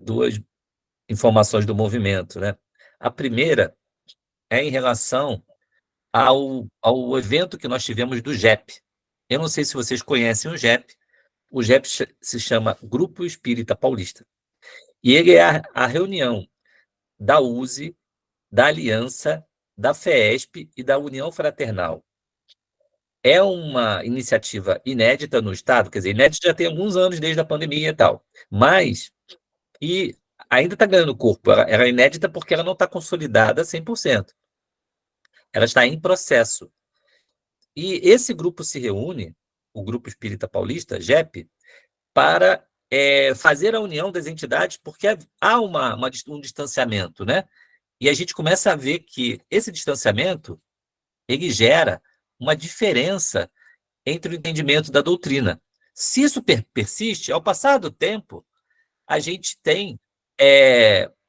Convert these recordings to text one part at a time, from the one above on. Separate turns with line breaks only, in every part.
duas informações do movimento, né? A primeira é em relação ao evento que nós tivemos do GEP. Eu não sei se vocês conhecem o GEP se chama Grupo Espírita Paulista, e ele é a reunião da USE, da Aliança, da FEESP e da União Fraternal. É uma iniciativa inédita no Estado, quer dizer, inédita já tem alguns anos desde a pandemia e tal, mas e ainda está ganhando corpo. Ela é inédita porque ela não está consolidada 100%. Ela está em processo. E esse grupo se reúne, o Grupo Espírita Paulista, GEP, para fazer a união das entidades, porque há um distanciamento, né? E a gente começa a ver que esse distanciamento ele gera uma diferença entre o entendimento da doutrina. Se isso persiste, ao passar do tempo, a gente tem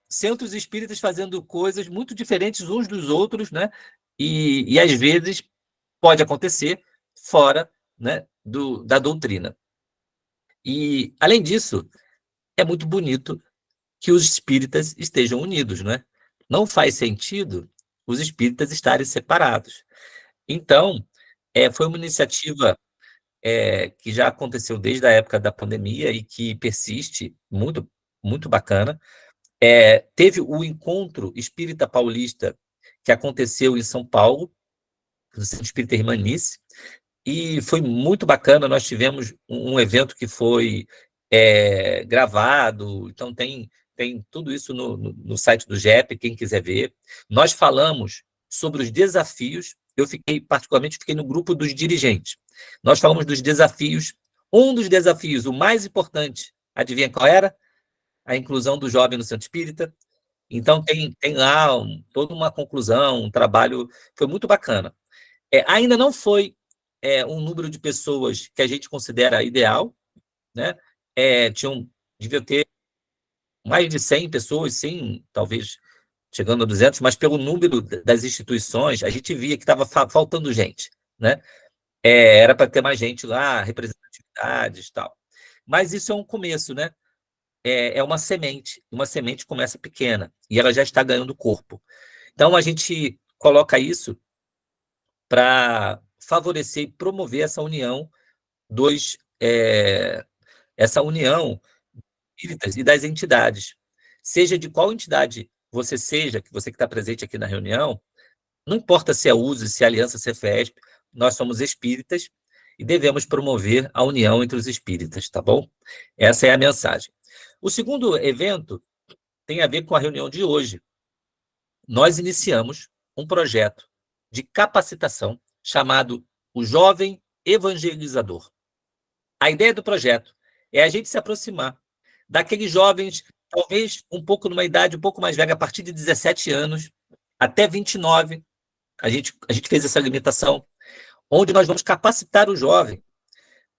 centros espíritas fazendo coisas muito diferentes uns dos outros, né? E às vezes pode acontecer fora, né, da doutrina. E, além disso, é muito bonito que os espíritas estejam unidos, né? Não faz sentido os espíritas estarem separados. Então, foi uma iniciativa que já aconteceu desde a época da pandemia e que persiste, muito, muito bacana. Teve o Encontro Espírita Paulista, que aconteceu em São Paulo, no Centro Espírita Irmanice, e foi muito bacana. Nós tivemos um evento que foi gravado, então tem tudo isso no site do GEP, quem quiser ver. Nós falamos sobre os desafios, particularmente, fiquei no grupo dos dirigentes. Nós falamos dos desafios, um dos desafios, o mais importante, adivinha qual era? A inclusão do jovem no Centro Espírita. Então, tem lá toda uma conclusão, um trabalho, foi muito bacana. Ainda não foi um número de pessoas que a gente considera ideal, né? Devia ter mais de 100 pessoas, sim, talvez chegando a 200, mas pelo número das instituições, a gente via que estava faltando gente, né? Era para ter mais gente lá, representatividades e tal. Mas isso é um começo, né? É uma semente começa pequena, e ela já está ganhando corpo. Então, a gente coloca isso para favorecer e promover essa união essa união espíritas e das entidades. Seja de qual entidade você seja, que você que está presente aqui na reunião, não importa se é USE, se é Aliança, se é FESP, nós somos espíritas e devemos promover a união entre os espíritas, tá bom? Essa é a mensagem. O segundo evento tem a ver com a reunião de hoje. Nós iniciamos um projeto de capacitação chamado o Jovem Evangelizador. A ideia do projeto é a gente se aproximar daqueles jovens, talvez um pouco numa idade um pouco mais velha, a partir de 17 anos até 29, a gente fez essa limitação, onde nós vamos capacitar o jovem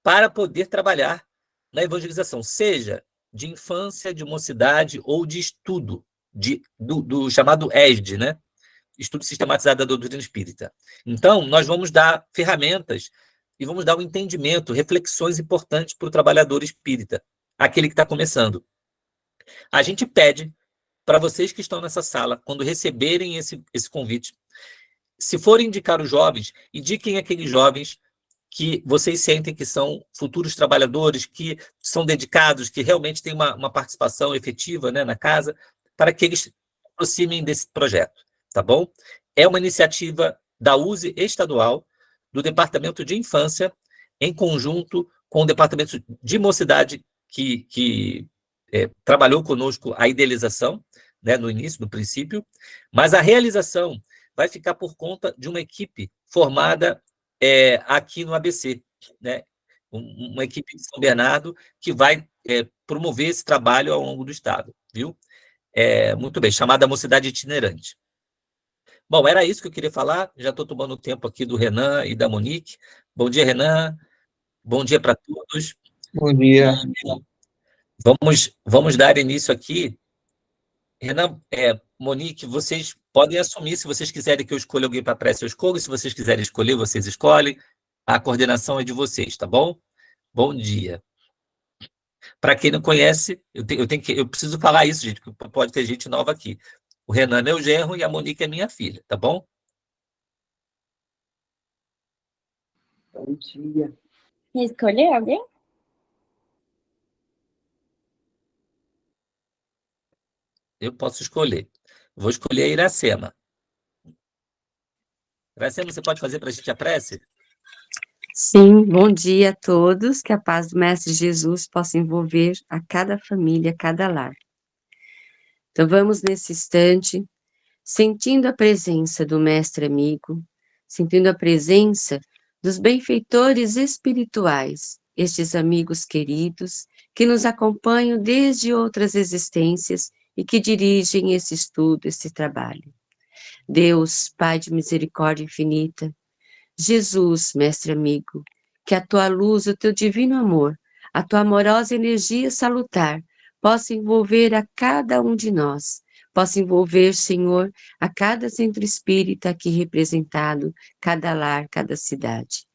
para poder trabalhar na evangelização, seja de infância, de mocidade ou de estudo, do chamado ESD, né? Estudo Sistematizado da Doutrina Espírita. Então, nós vamos dar ferramentas e vamos dar um entendimento, reflexões importantes para o trabalhador espírita, aquele que está começando. A gente pede para vocês que estão nessa sala, quando receberem esse convite, se forem indicar os jovens, indiquem aqueles jovens que vocês sentem que são futuros trabalhadores, que são dedicados, que realmente têm uma participação efetiva, né, na casa, para que eles se aproximem desse projeto, tá bom? É uma iniciativa da USE estadual, do Departamento de Infância, em conjunto com o Departamento de Mocidade, que trabalhou conosco a idealização, né, no início, no princípio, mas a realização vai ficar por conta de uma equipe formada aqui no ABC, né? Uma equipe de São Bernardo que vai promover esse trabalho ao longo do Estado, viu? Muito bem, chamada Mocidade Itinerante. Bom, era isso que eu queria falar, já estou tomando o tempo aqui do Renan e da Monique. Bom dia, Renan, bom dia para todos.
Bom dia.
Vamos dar início aqui. Renan, Monique, vocês podem assumir, se vocês quiserem que eu escolha alguém para a prece, eu escolho, se vocês quiserem escolher, vocês escolhem. A coordenação é de vocês, tá bom? Bom dia. Para quem não conhece, eu preciso falar isso, gente, porque pode ter gente nova aqui. O Renan é meu genro e a Monique é minha filha, tá bom?
Bom dia.
Escolher alguém?
Eu posso escolher. Vou escolher a Iracema. Iracema, você pode fazer para a gente a prece?
Sim, bom dia a todos, que a paz do Mestre Jesus possa envolver a cada família, a cada lar. Então vamos nesse instante, sentindo a presença do Mestre amigo, sentindo a presença dos benfeitores espirituais, estes amigos queridos que nos acompanham desde outras existências e que dirigem esse estudo, esse trabalho. Deus, Pai de misericórdia infinita, Jesus, mestre amigo, que a tua luz, o teu divino amor, a tua amorosa energia salutar, possa envolver a cada um de nós, possa envolver, Senhor, a cada centro espírita aqui representado, cada lar, cada cidade.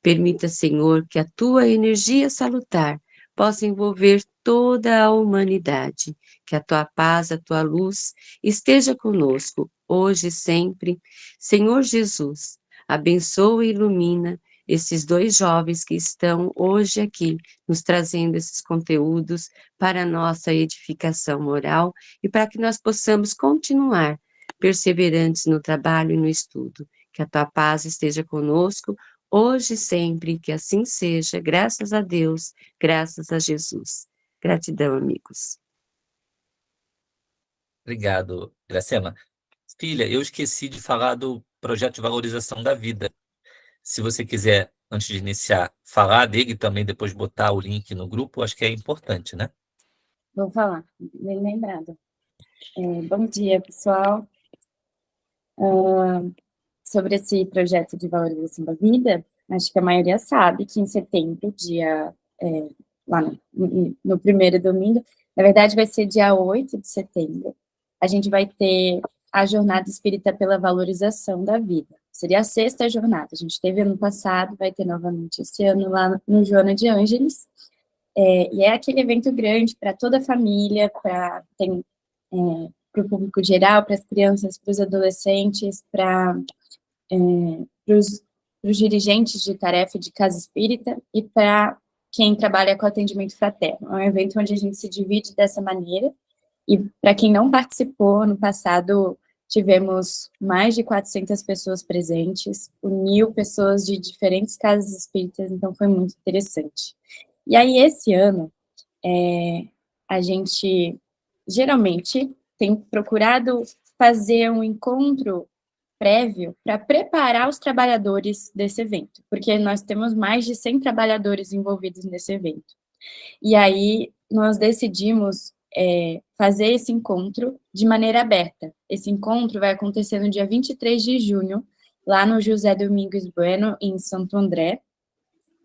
Permita, Senhor, que a tua energia salutar possa envolver toda a humanidade, que a tua paz, a tua luz esteja conosco, hoje e sempre. Senhor Jesus, abençoa e ilumina esses dois jovens que estão hoje aqui nos trazendo esses conteúdos para a nossa edificação moral e para que nós possamos continuar perseverantes no trabalho e no estudo. Que a tua paz esteja conosco hoje e sempre, que assim seja, graças a Deus, graças a Jesus. Gratidão, amigos.
Obrigado, Iracema. Filha, eu esqueci de falar do projeto de valorização da vida. Se você quiser, antes de iniciar, falar dele e também depois botar o link no grupo, acho que é importante, né?
Vou falar, bem lembrado. Bom dia, pessoal. Sobre esse projeto de valorização da vida, acho que a maioria sabe que em setembro, lá no primeiro domingo, na verdade vai ser dia 8 de setembro, a gente vai ter a Jornada Espírita pela Valorização da Vida. Seria a sexta jornada. A gente teve ano passado, vai ter novamente esse ano lá no Joana de Ângeles. E é aquele evento grande para toda a família, para o público geral, para as crianças, para os adolescentes, para os dirigentes de tarefa de casa espírita e para quem trabalha com atendimento fraterno. É um evento onde a gente se divide dessa maneira, e para quem não participou, no passado tivemos mais de 400 pessoas presentes, uniu pessoas de diferentes casas espíritas, então foi muito interessante. E aí, esse ano, a gente geralmente tem procurado fazer um encontro prévio para preparar os trabalhadores desse evento, porque nós temos mais de 100 trabalhadores envolvidos nesse evento. E aí, nós decidimos fazer esse encontro de maneira aberta. Esse encontro vai acontecer no dia 23 de junho, lá no José Domingos Bueno, em Santo André,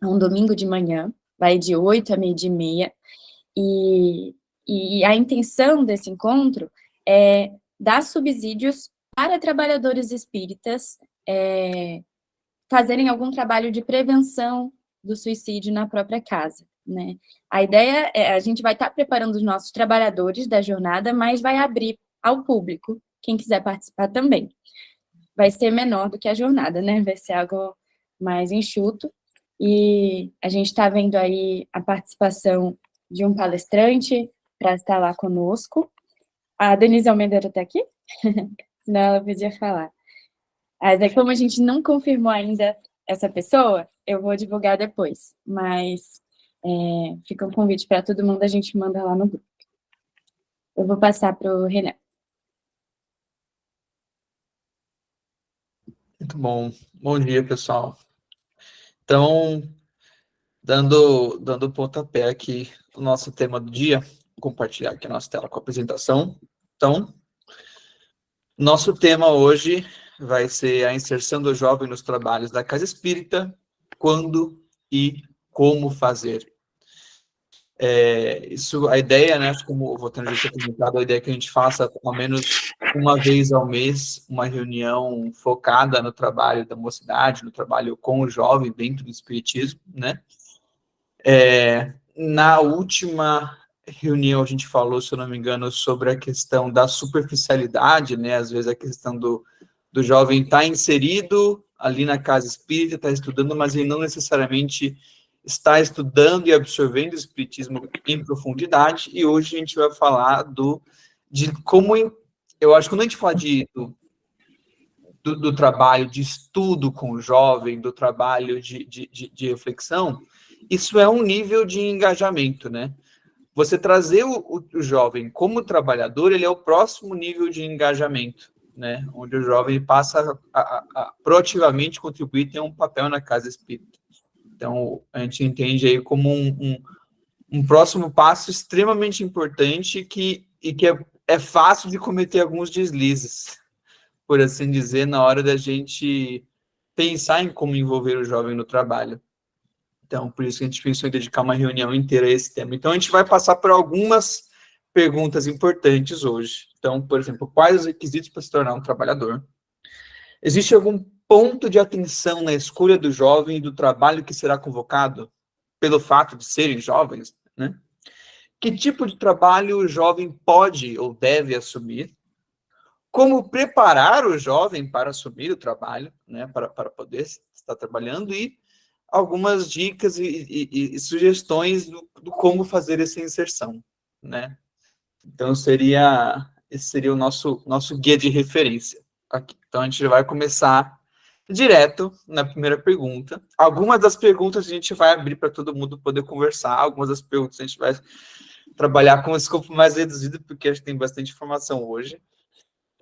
é um domingo de manhã, vai de 8 a meio-dia e meia, e a intenção desse encontro é dar subsídios para trabalhadores espíritas fazerem algum trabalho de prevenção do suicídio na própria casa, né? A ideia é, a gente vai estar preparando os nossos trabalhadores da jornada, mas vai abrir ao público, quem quiser participar também. Vai ser menor do que a jornada, né? Vai ser algo mais enxuto, e a gente está vendo aí a participação de um palestrante para estar lá conosco. A Denise Almeida está aqui? Senão ela podia falar. Mas é como a gente não confirmou ainda essa pessoa, eu vou divulgar depois. Mas fica um convite para todo mundo, a gente manda lá no grupo. Eu vou passar para o Renan.
Muito bom. Bom dia, pessoal. Então, dando pontapé aqui o nosso tema do dia, vou compartilhar aqui a nossa tela com a apresentação. Então, nosso tema hoje vai ser a inserção do jovem nos trabalhos da Casa Espírita, quando e como fazer. A ideia, né, como o Votanir já tinha comentado, a ideia é que a gente faça, ao menos uma vez ao mês, uma reunião focada no trabalho da mocidade, no trabalho com o jovem dentro do espiritismo, né? na última reunião a gente falou, se eu não me engano, sobre a questão da superficialidade, né? Às vezes a questão do jovem estar inserido ali na casa espírita, está estudando, mas ele não necessariamente está estudando e absorvendo o espiritismo em profundidade, e hoje a gente vai falar de como, eu acho que quando a gente fala do trabalho de estudo com o jovem, do trabalho de reflexão, isso é um nível de engajamento, né? Você trazer o jovem como trabalhador, ele é o próximo nível de engajamento, né? Onde o jovem passa a proativamente contribuir, tem um papel na casa espírita. Então, a gente entende aí como um próximo passo extremamente importante que é fácil de cometer alguns deslizes, por assim dizer, na hora da gente pensar em como envolver o jovem no trabalho. Então, por isso que a gente pensou em dedicar uma reunião inteira a esse tema. Então, a gente vai passar por algumas perguntas importantes hoje. Então, por exemplo, quais os requisitos para se tornar um trabalhador? Existe algum ponto de atenção na escolha do jovem e do trabalho que será convocado, pelo fato de serem jovens, né? Que tipo de trabalho o jovem pode ou deve assumir? Como preparar o jovem para assumir o trabalho, né? Para poder estar trabalhando, e algumas dicas e sugestões do como fazer essa inserção, né? Então, esse seria o nosso guia de referência aqui. Então, a gente já vai começar direto na primeira pergunta. Algumas das perguntas a gente vai abrir para todo mundo poder conversar, algumas das perguntas a gente vai trabalhar com um escopo mais reduzido, porque a gente tem bastante informação hoje.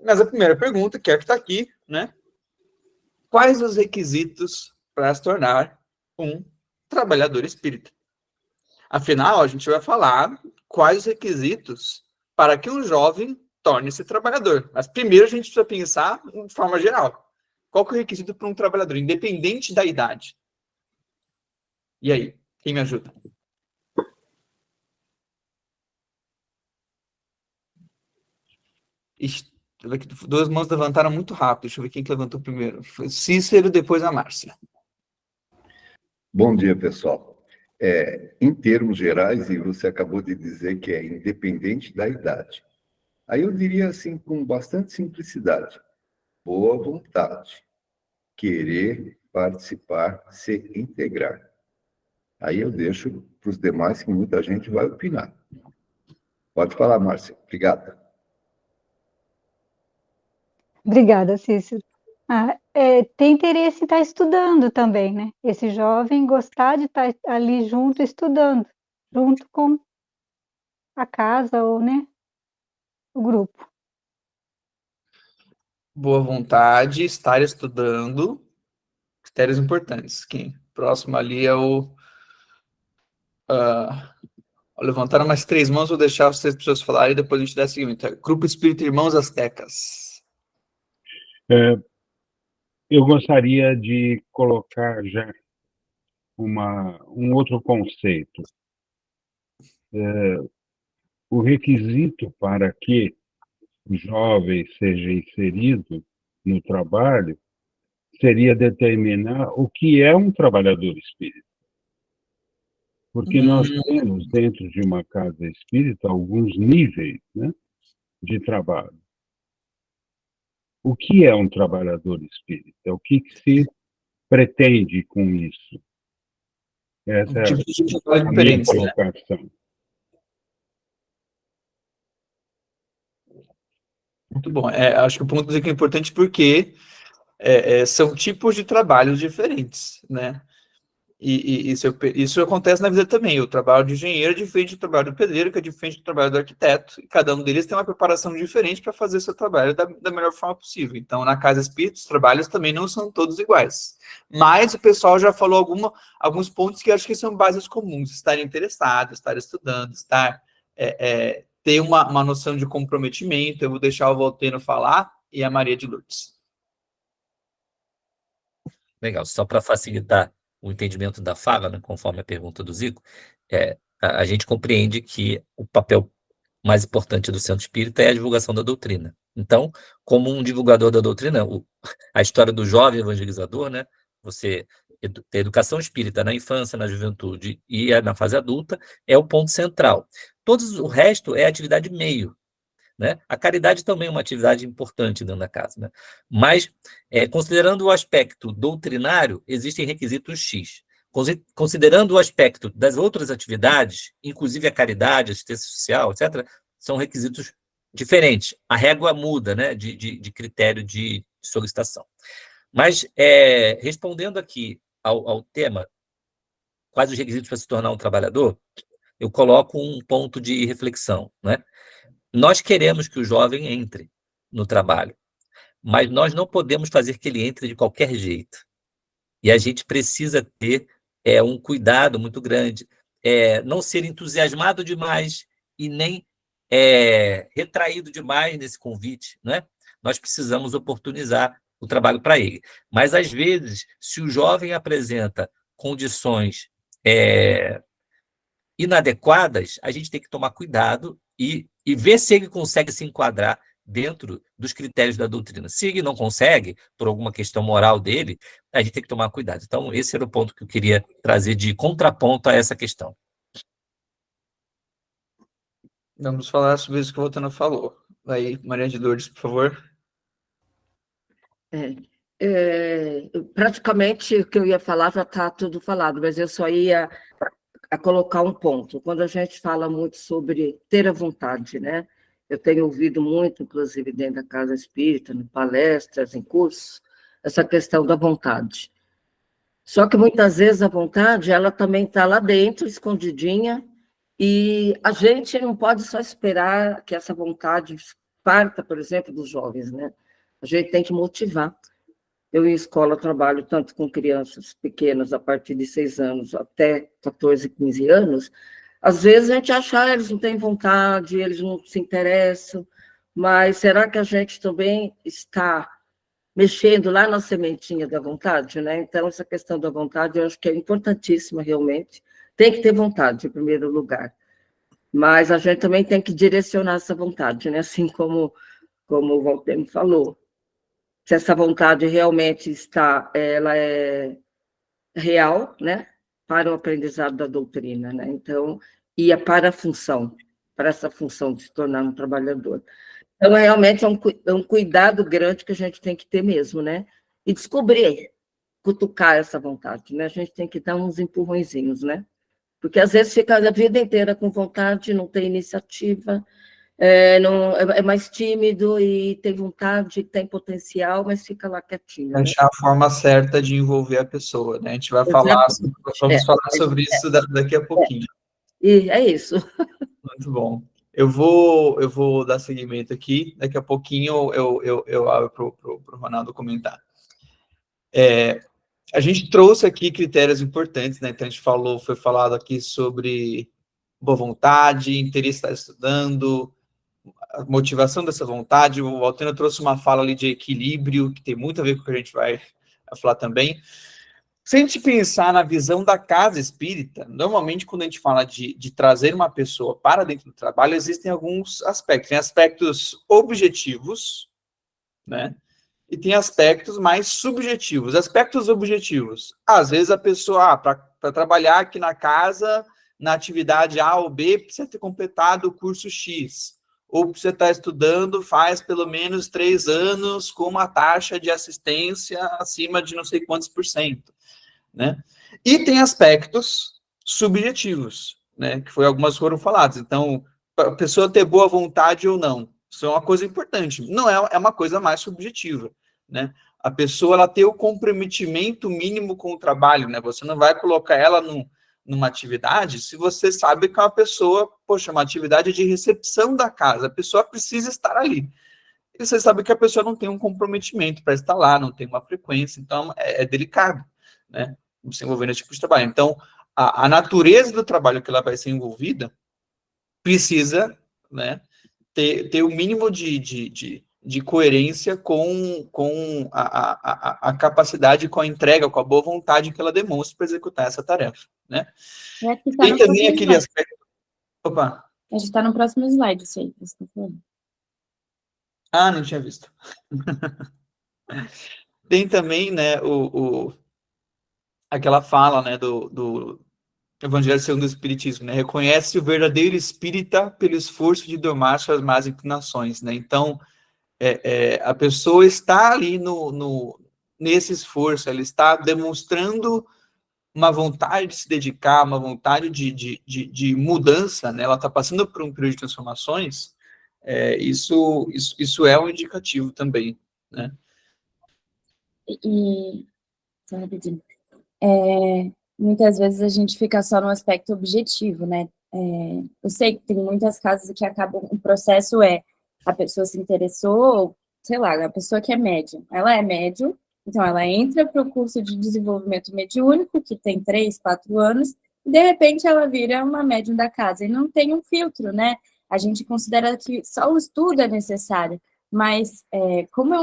Mas a primeira pergunta, que é a que está aqui, né? Quais os requisitos para se tornar um trabalhador espírita? Afinal, a gente vai falar quais os requisitos para que um jovem torne-se trabalhador. Mas primeiro a gente precisa pensar de forma geral. Qual que é o requisito para um trabalhador, independente da idade? E aí, quem me ajuda? Ixi, duas mãos levantaram muito rápido. Deixa eu ver quem que levantou primeiro. Foi Cícero, depois a Márcia.
Bom dia, pessoal. Em termos gerais, e você acabou de dizer que é independente da idade. Aí eu diria assim, com bastante simplicidade: boa vontade, querer participar, se integrar. Aí eu deixo para os demais, que muita gente vai opinar. Pode falar, Márcia. Obrigado.
Obrigada, Cícero. Tem interesse em estar estudando também, né? Esse jovem gostar de estar ali junto, estudando, junto com a casa ou, né, o grupo.
Boa vontade, estar estudando, critérios importantes. Quem? Próximo ali é o... levantaram mais 3 mãos, vou deixar as 3 pessoas falarem e depois a gente dá seguimento. Grupo Espírita Irmãos Aztecas.
Eu gostaria de colocar já um outro conceito. O requisito para que o jovem seja inserido no trabalho seria determinar o que é um trabalhador espírita. Porque nós temos, dentro de uma casa espírita, alguns níveis, né, de trabalho. O que é um trabalhador espírita? O que se pretende com isso? Essa é a minha colocação.
Muito bom. Acho que o ponto é importante porque são tipos de trabalhos diferentes, né? E isso acontece na vida também. O trabalho de engenheiro é diferente do trabalho do pedreiro, que é diferente do trabalho do arquiteto, e cada um deles tem uma preparação diferente para fazer seu trabalho da melhor forma possível. Então, na casa espírita, os trabalhos também não são todos iguais. Mas o pessoal já falou alguns pontos que acho que são bases comuns: estar interessado, estar estudando, ter uma noção de comprometimento. Eu vou deixar o Volteno falar e a Maria de Lourdes.
Legal, só para facilitar o entendimento da fala, né, conforme a pergunta do Zico, a gente compreende que o papel mais importante do centro espírita é a divulgação da doutrina. Então, como um divulgador da doutrina, a história do jovem evangelizador, né, você ter educação espírita na infância, na juventude e na fase adulta é o ponto central. O resto é atividade meio, né? A caridade também é uma atividade importante dentro da casa, né? Mas, considerando o aspecto doutrinário, existem requisitos X. Considerando o aspecto das outras atividades, inclusive a caridade, assistência social, etc., são requisitos diferentes. A régua muda, né, de critério de solicitação. Mas, respondendo aqui ao tema, quais os requisitos para se tornar um trabalhador, eu coloco um ponto de reflexão, né? Nós queremos que o jovem entre no trabalho, mas nós não podemos fazer que ele entre de qualquer jeito. E a gente precisa ter um cuidado muito grande, não ser entusiasmado demais e nem retraído demais nesse convite, né? Nós precisamos oportunizar o trabalho para ele. Mas, às vezes, se o jovem apresenta condições inadequadas, a gente tem que tomar cuidado e ver se ele consegue se enquadrar dentro dos critérios da doutrina. Se ele não consegue, por alguma questão moral dele, a gente tem que tomar cuidado. Então, esse era o ponto que eu queria trazer de contraponto a essa questão.
Vamos falar sobre isso que o Voltano falou. Aí, Maria de Lourdes, por favor.
Praticamente o que eu ia falar já está tudo falado, mas eu só ia colocar um ponto. Quando a gente fala muito sobre ter a vontade, né? Eu tenho ouvido muito, inclusive dentro da Casa Espírita, em palestras, em cursos, essa questão da vontade. Só que muitas vezes a vontade, ela também está lá dentro, escondidinha, e a gente não pode só esperar que essa vontade parta, por exemplo, dos jovens, né? A gente tem que motivar. Eu, em escola, trabalho tanto com crianças pequenas, a partir de 6 anos até 14, 15 anos. Às vezes a gente acha que eles não têm vontade, eles não se interessam, mas será que a gente também está mexendo lá na sementinha da vontade, né? Então, essa questão da vontade, eu acho que é importantíssima, realmente. Tem que ter vontade, em primeiro lugar. Mas a gente também tem que direcionar essa vontade, né? Assim como o Walter falou. Se essa vontade realmente ela é real, né? Para o aprendizado da doutrina, né? Então, e para a função, para essa função de se tornar um trabalhador. Então, realmente é um cuidado grande que a gente tem que ter mesmo, né? E descobrir, cutucar essa vontade, né? A gente tem que dar uns empurrõezinhos, né? Porque às vezes fica a vida inteira com vontade, não tem iniciativa, é mais tímido e tem vontade, tem potencial, mas fica lá quietinho. Né?
Achar a forma certa de envolver a pessoa, né? A gente vai falar sobre isso daqui a pouquinho.
E é isso.
Muito bom. Eu vou dar seguimento aqui, daqui a pouquinho eu abro para o Ronaldo comentar. A gente trouxe aqui critérios importantes, né? Então, a gente foi falado aqui sobre boa vontade, interesse em estar estudando, a motivação dessa vontade. O Altena trouxe uma fala ali de equilíbrio, que tem muito a ver com o que a gente vai falar também. Se a gente pensar na visão da casa espírita, normalmente quando a gente fala de trazer uma pessoa para dentro do trabalho, existem alguns aspectos. Tem aspectos objetivos, né? E tem aspectos mais subjetivos. Aspectos objetivos. Às vezes a pessoa, para trabalhar aqui na casa, na atividade A ou B, precisa ter completado o curso X. Ou precisa estar estudando faz pelo menos 3 anos com uma taxa de assistência acima de não sei quantos %, né? E tem aspectos subjetivos, né? Que algumas foram faladas. Então, a pessoa ter boa vontade ou não, isso é uma coisa importante. Não é uma coisa mais subjetiva, né? A pessoa ela ter o comprometimento mínimo com o trabalho, né? Você não vai colocar ela numa atividade se você sabe que é uma pessoa, poxa, uma atividade de recepção da casa, a pessoa precisa estar ali. E você sabe que a pessoa não tem um comprometimento para estar lá, não tem uma frequência, então é delicado, né? Se envolver nesse tipo de trabalho. Então, a natureza do trabalho que ela vai ser envolvida precisa, né, ter o mínimo de coerência com a capacidade, com a entrega, com a boa vontade que ela demonstra para executar essa tarefa, né? Tem também aquele aspecto... Opa!
A gente está no próximo slide, isso aí.
Não tinha visto. Tem também, né, aquela fala, né, do Evangelho segundo o Espiritismo, né? Reconhece o verdadeiro espírita pelo esforço de domar suas más inclinações, né? Então, a pessoa está ali nesse esforço, ela está demonstrando uma vontade de se dedicar, uma vontade de mudança, né? Ela está passando por um período de transformações, isso é um indicativo também, né?
Só rapidinho. Muitas vezes a gente fica só no aspecto objetivo, né? Eu sei que tem muitas casas que acabam, o processo a pessoa se interessou, sei lá, a pessoa que é médium, ela é médium, então ela entra para o curso de desenvolvimento mediúnico, que tem 3, 4 anos, e de repente ela vira uma médium da casa, e não tem um filtro, né? A gente considera que só o estudo é necessário, mas como é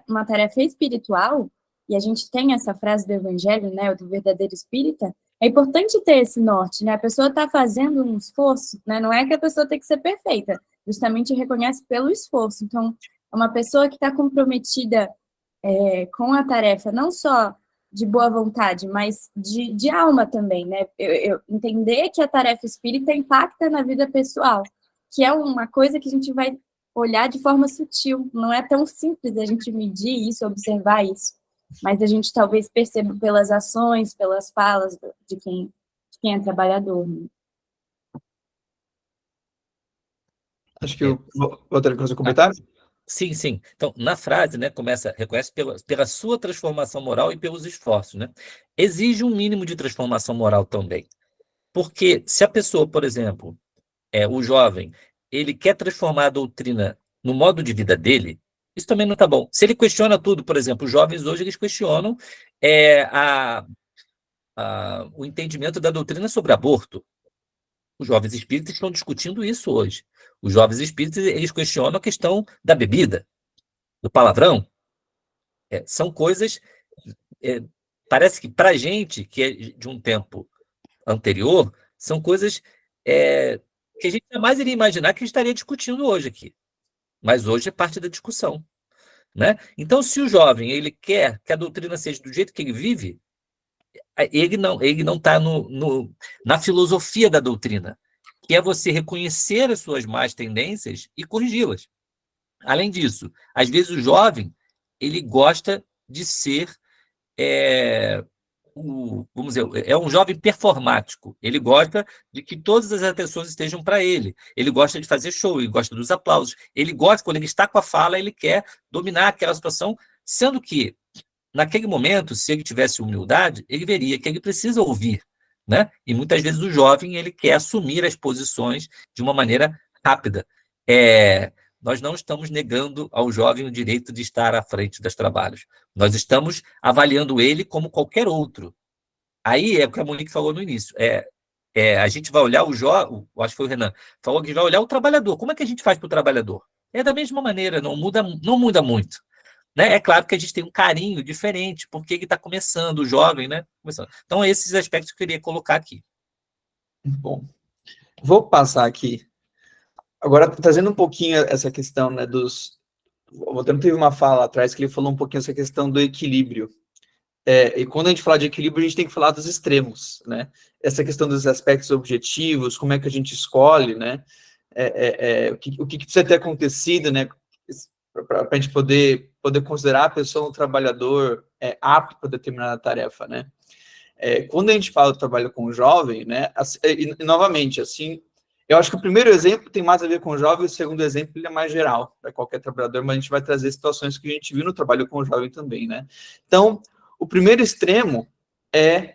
uma tarefa espiritual, e a gente tem essa frase do Evangelho, né, do verdadeiro espírita, é importante ter esse norte, né? A pessoa está fazendo um esforço, né? Não é que a pessoa tem que ser perfeita, justamente reconhece pelo esforço. Então, é uma pessoa que está comprometida com a tarefa, não só de boa vontade, mas de alma também, né? Eu entender que a tarefa espírita impacta na vida pessoal, que é uma coisa que a gente vai olhar de forma sutil, não é tão simples a gente medir isso, observar isso, mas a gente talvez perceba pelas ações, pelas falas de quem é trabalhador. Né?
Acho que outra coisa a comentar?
Sim, sim. Então, na frase, né, reconhece pela sua transformação moral e pelos esforços, né? Exige um mínimo de transformação moral também. Porque se a pessoa, por exemplo, o jovem, ele quer transformar a doutrina no modo de vida dele, isso também não está bom. Se ele questiona tudo, por exemplo, os jovens hoje, eles questionam o entendimento da doutrina sobre aborto. Os jovens espíritas estão discutindo isso hoje. Os jovens espíritas, eles questionam a questão da bebida, do palavrão. São coisas... parece que, para a gente, que é de um tempo anterior, são coisas que a gente jamais iria imaginar que a gente estaria discutindo hoje aqui. Mas hoje é parte da discussão. Né? Então, se o jovem ele quer que a doutrina seja do jeito que ele vive, ele não está na filosofia da doutrina, que é você reconhecer as suas más tendências e corrigi-las. Além disso, às vezes o jovem ele gosta de ser vamos dizer, é um jovem performático. Ele gosta de que todas as atenções estejam para ele. Ele gosta de fazer show, ele gosta dos aplausos. Ele gosta, quando ele está com a fala, ele quer dominar aquela situação, sendo que, naquele momento, se ele tivesse humildade, ele veria que ele precisa ouvir, né? E muitas vezes o jovem ele quer assumir as posições de uma maneira rápida. Nós não estamos negando ao jovem o direito de estar à frente dos trabalhos. Nós estamos avaliando ele como qualquer outro. Aí é o que a Monique falou no início. A gente vai olhar acho que foi o Renan, falou que vai olhar o trabalhador. Como é que a gente faz para o trabalhador? É da mesma maneira, não muda muito. Né? É claro que a gente tem um carinho diferente, porque ele está começando, o jovem, né? Começando. Então, esses aspectos que eu queria colocar aqui.
Bom, vou passar aqui. Agora, trazendo um pouquinho essa questão, né, O Voltaire teve uma fala atrás que ele falou um pouquinho essa questão do equilíbrio. E quando a gente fala de equilíbrio, a gente tem que falar dos extremos, né? Essa questão dos aspectos objetivos, como é que a gente escolhe, né? O que precisa ter acontecido, né? Para a gente poder considerar a pessoa um trabalhador apto para determinada tarefa, né? Quando a gente fala do trabalho com o jovem, né? E novamente, assim, eu acho que o primeiro exemplo tem mais a ver com o jovem, o segundo exemplo ele é mais geral para qualquer trabalhador, mas a gente vai trazer situações que a gente viu no trabalho com o jovem também, né? Então, o primeiro extremo é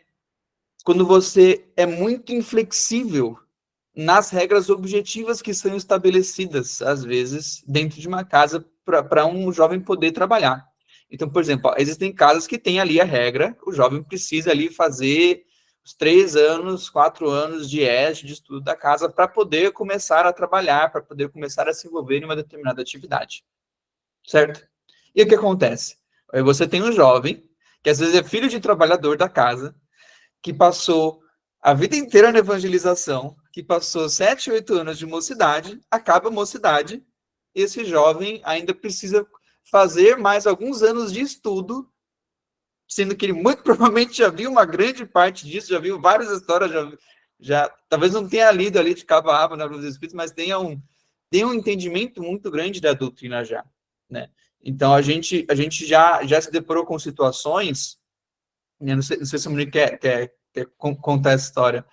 quando você é muito inflexível nas regras objetivas que são estabelecidas, às vezes, dentro de uma casa para um jovem poder trabalhar. Então, por exemplo, existem casas que tem ali a regra, o jovem precisa ali fazer os 3 anos, 4 anos de EJA, de estudo da casa, para poder começar a trabalhar, para poder começar a se envolver em uma determinada atividade. Certo? E o que acontece? Aí você tem um jovem, que às vezes é filho de trabalhador da casa, que passou a vida inteira na evangelização, que passou 7, 8 anos de mocidade, acaba a mocidade, e esse jovem ainda precisa fazer mais alguns anos de estudo sendo que ele muito provavelmente já viu uma grande parte disso, já viu várias histórias, já talvez não tenha lido ali de cabo a rabo na Luz dos Espíritos, mas tenha um entendimento muito grande da doutrina já, né? Então, a gente já se deparou com situações, né? Não sei se a Monique quer contar essa história,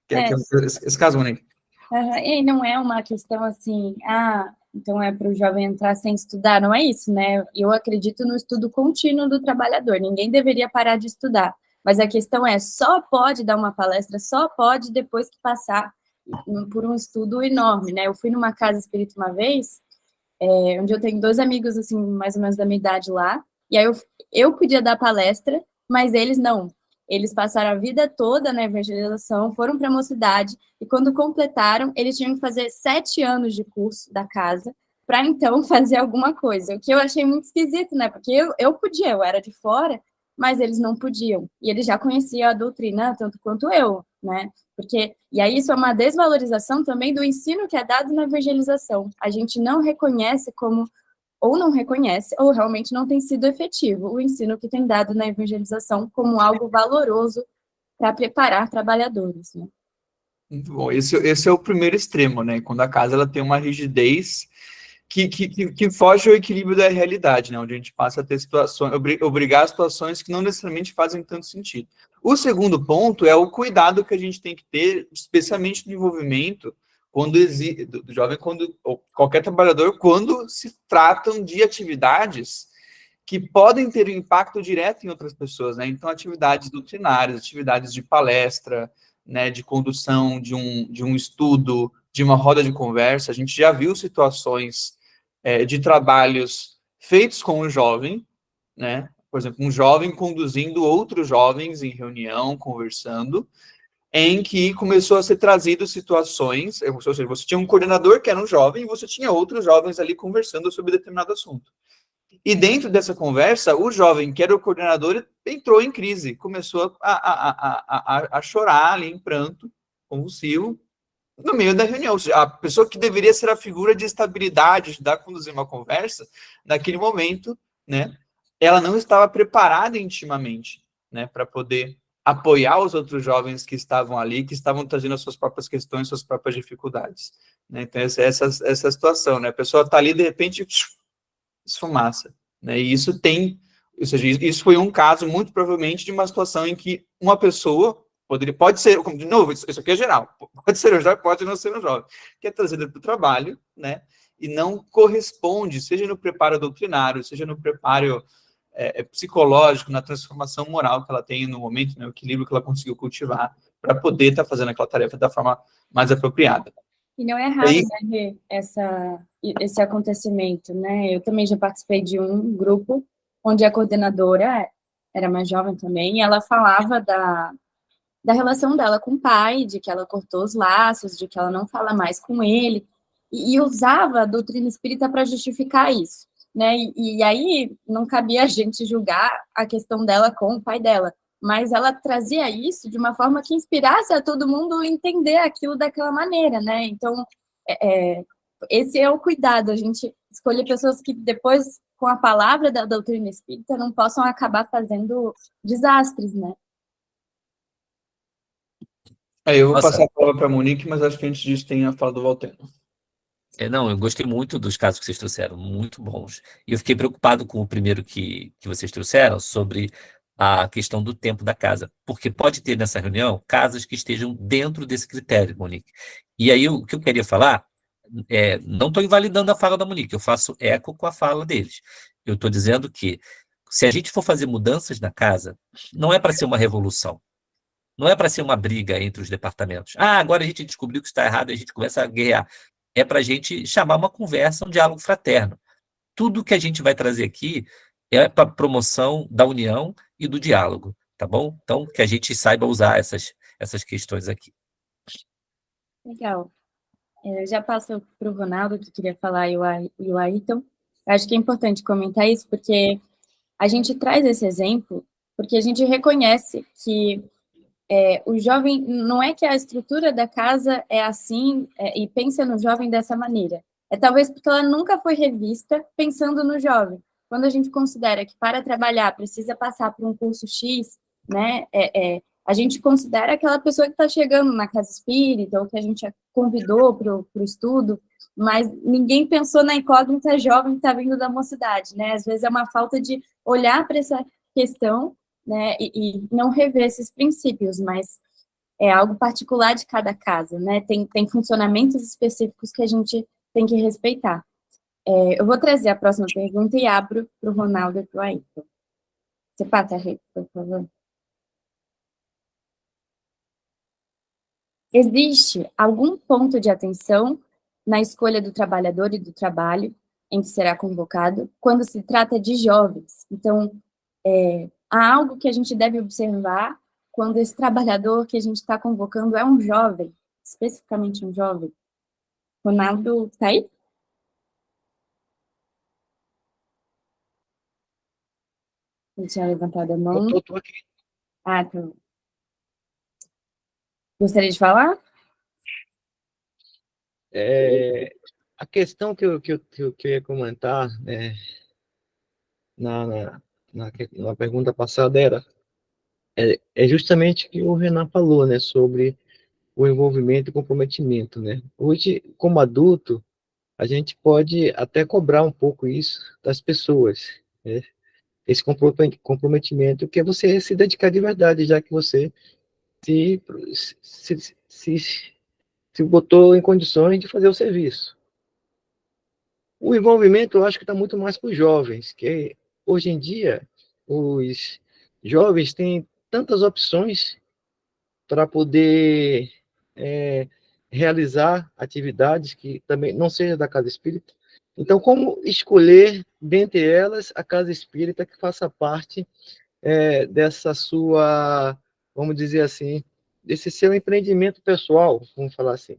esse caso, Monique.
E não é uma questão assim, então é para o jovem entrar sem estudar, não é isso, né? Eu acredito no estudo contínuo do trabalhador, ninguém deveria parar de estudar, mas a questão é, só pode dar uma palestra, só pode depois que passar por um estudo enorme, né? Eu fui numa casa espírita uma vez, onde eu tenho 2 amigos, assim, mais ou menos da minha idade lá, e aí eu podia dar palestra, mas eles não. Eles passaram a vida toda na evangelização, foram para a mocidade, e quando completaram, eles tinham que fazer 7 anos de curso da casa, para então fazer alguma coisa, o que eu achei muito esquisito, né, porque eu podia, eu era de fora, mas eles não podiam, e eles já conheciam a doutrina tanto quanto eu, né, e aí isso é uma desvalorização também do ensino que é dado na evangelização, a gente não reconhece como, ou não reconhece, ou realmente não tem sido efetivo o ensino que tem dado na evangelização como algo valoroso para preparar trabalhadores, né.
Muito bom. Esse é o primeiro extremo, né? Quando a casa ela tem uma rigidez que foge ao equilíbrio da realidade, né? Onde a gente passa a ter situações, obrigar situações que não necessariamente fazem tanto sentido. O segundo ponto é o cuidado que a gente tem que ter, especialmente no envolvimento do jovem, ou qualquer trabalhador, quando se tratam de atividades que podem ter um impacto direto em outras pessoas, né? Então, atividades doutrinárias, atividades de palestra, né, de condução de um estudo, de uma roda de conversa. A gente já viu situações de trabalhos feitos com o jovem, né? Por exemplo, um jovem conduzindo outros jovens em reunião, conversando, em que começou a ser trazido situações, ou seja, você tinha um coordenador que era um jovem e você tinha outros jovens ali conversando sobre determinado assunto. E dentro dessa conversa, o jovem, que era o coordenador, entrou em crise, começou a chorar ali em pranto convulsivo, no meio da reunião. Ou seja, a pessoa que deveria ser a figura de estabilidade, ajudar a conduzir uma conversa, naquele momento, né, ela não estava preparada intimamente, né, para poder apoiar os outros jovens que estavam ali, que estavam trazendo as suas próprias questões, suas próprias dificuldades. Né? Então, essa situação, né? A pessoa está ali, de repente, esfumaça, né? E isso ou seja, isso foi um caso, muito provavelmente, de uma situação em que uma pessoa pode ser, de novo, isso aqui é geral, pode ser um jovem, pode não ser um jovem, que é trazida para o trabalho, né? E não corresponde, seja no preparo doutrinário, seja no preparo psicológico, na transformação moral que ela tem no momento, né? O equilíbrio que ela conseguiu cultivar para poder estar fazendo aquela tarefa da forma mais apropriada.
E não é raro, né, esse acontecimento, né? Eu também já participei de um grupo onde a coordenadora era mais jovem também, e ela falava da relação dela com o pai, de que ela cortou os laços, de que ela não fala mais com ele, e usava a doutrina espírita para justificar isso, né? E aí não cabia a gente julgar a questão dela com o pai dela, mas ela trazia isso de uma forma que inspirasse a todo mundo entender aquilo daquela maneira, né? Então, esse é o cuidado, a gente escolher pessoas que depois, com a palavra da doutrina espírita, não possam acabar fazendo desastres, né?
Eu vou passar a palavra para a Monique, mas acho que antes disso tem a fala do Valteno.
Não, eu gostei muito dos casos que vocês trouxeram, muito bons. E eu fiquei preocupado com o primeiro que vocês trouxeram, sobre a questão do tempo da casa. Porque pode ter nessa reunião casas que estejam dentro desse critério, Monique. E aí o que eu queria falar, não estou invalidando a fala da Monique, eu faço eco com a fala deles. Eu estou dizendo que, se a gente for fazer mudanças na casa, não é para ser uma revolução. Não é para ser uma briga entre os departamentos. Agora a gente descobriu que está errado e a gente começa a guerrear. É para a gente chamar uma conversa, um diálogo fraterno. Tudo que a gente vai trazer aqui é para promoção da união e do diálogo, tá bom? Então, que a gente saiba usar essas questões aqui.
Legal. Eu já passo para o Ronaldo, que queria falar, e o Ayrton. Acho que é importante comentar isso, porque a gente traz esse exemplo, porque a gente reconhece que o jovem, não é que a estrutura da casa é assim, e pensa no jovem dessa maneira. Talvez porque ela nunca foi revista pensando no jovem. quando a gente considera que para trabalhar precisa passar por um curso X, né, a gente considera aquela pessoa que está chegando na casa espírita, ou que a gente convidou para o estudo, mas ninguém pensou na incógnita jovem que está vindo da mocidade, né? Às vezes é uma falta de olhar para essa questão, né, e não rever esses princípios, mas é algo particular de cada casa, né? Tem funcionamentos específicos que a gente tem que respeitar. Eu vou trazer a próxima pergunta e abro para o Ronaldo e para o Ayrton. Você passa a rede, por favor. Existe algum ponto de atenção na escolha do trabalhador e do trabalho em que será convocado quando se trata de jovens? Então, há algo que a gente deve observar quando esse trabalhador que a gente está convocando é um jovem, especificamente um jovem? Ronaldo, está aí? Ele tinha levantado a mão.
Eu tô aqui.
Ah, tá. Gostaria de falar?
A questão que eu ia comentar na pergunta passada é justamente o que o Renan falou, né, sobre o envolvimento e comprometimento, né? Hoje, como adulto, a gente pode até cobrar um pouco isso das pessoas, né? Esse comprometimento, que é você se dedicar de verdade, já que você se, se, se, se botou em condições de fazer o serviço. O envolvimento, eu acho que está muito mais para os jovens, que hoje em dia os jovens têm tantas opções para poder realizar atividades que também não seja da casa espírita. Então, como escolher, dentre elas, a casa espírita que faça parte dessa sua, vamos dizer assim, desse seu empreendimento pessoal, vamos falar assim.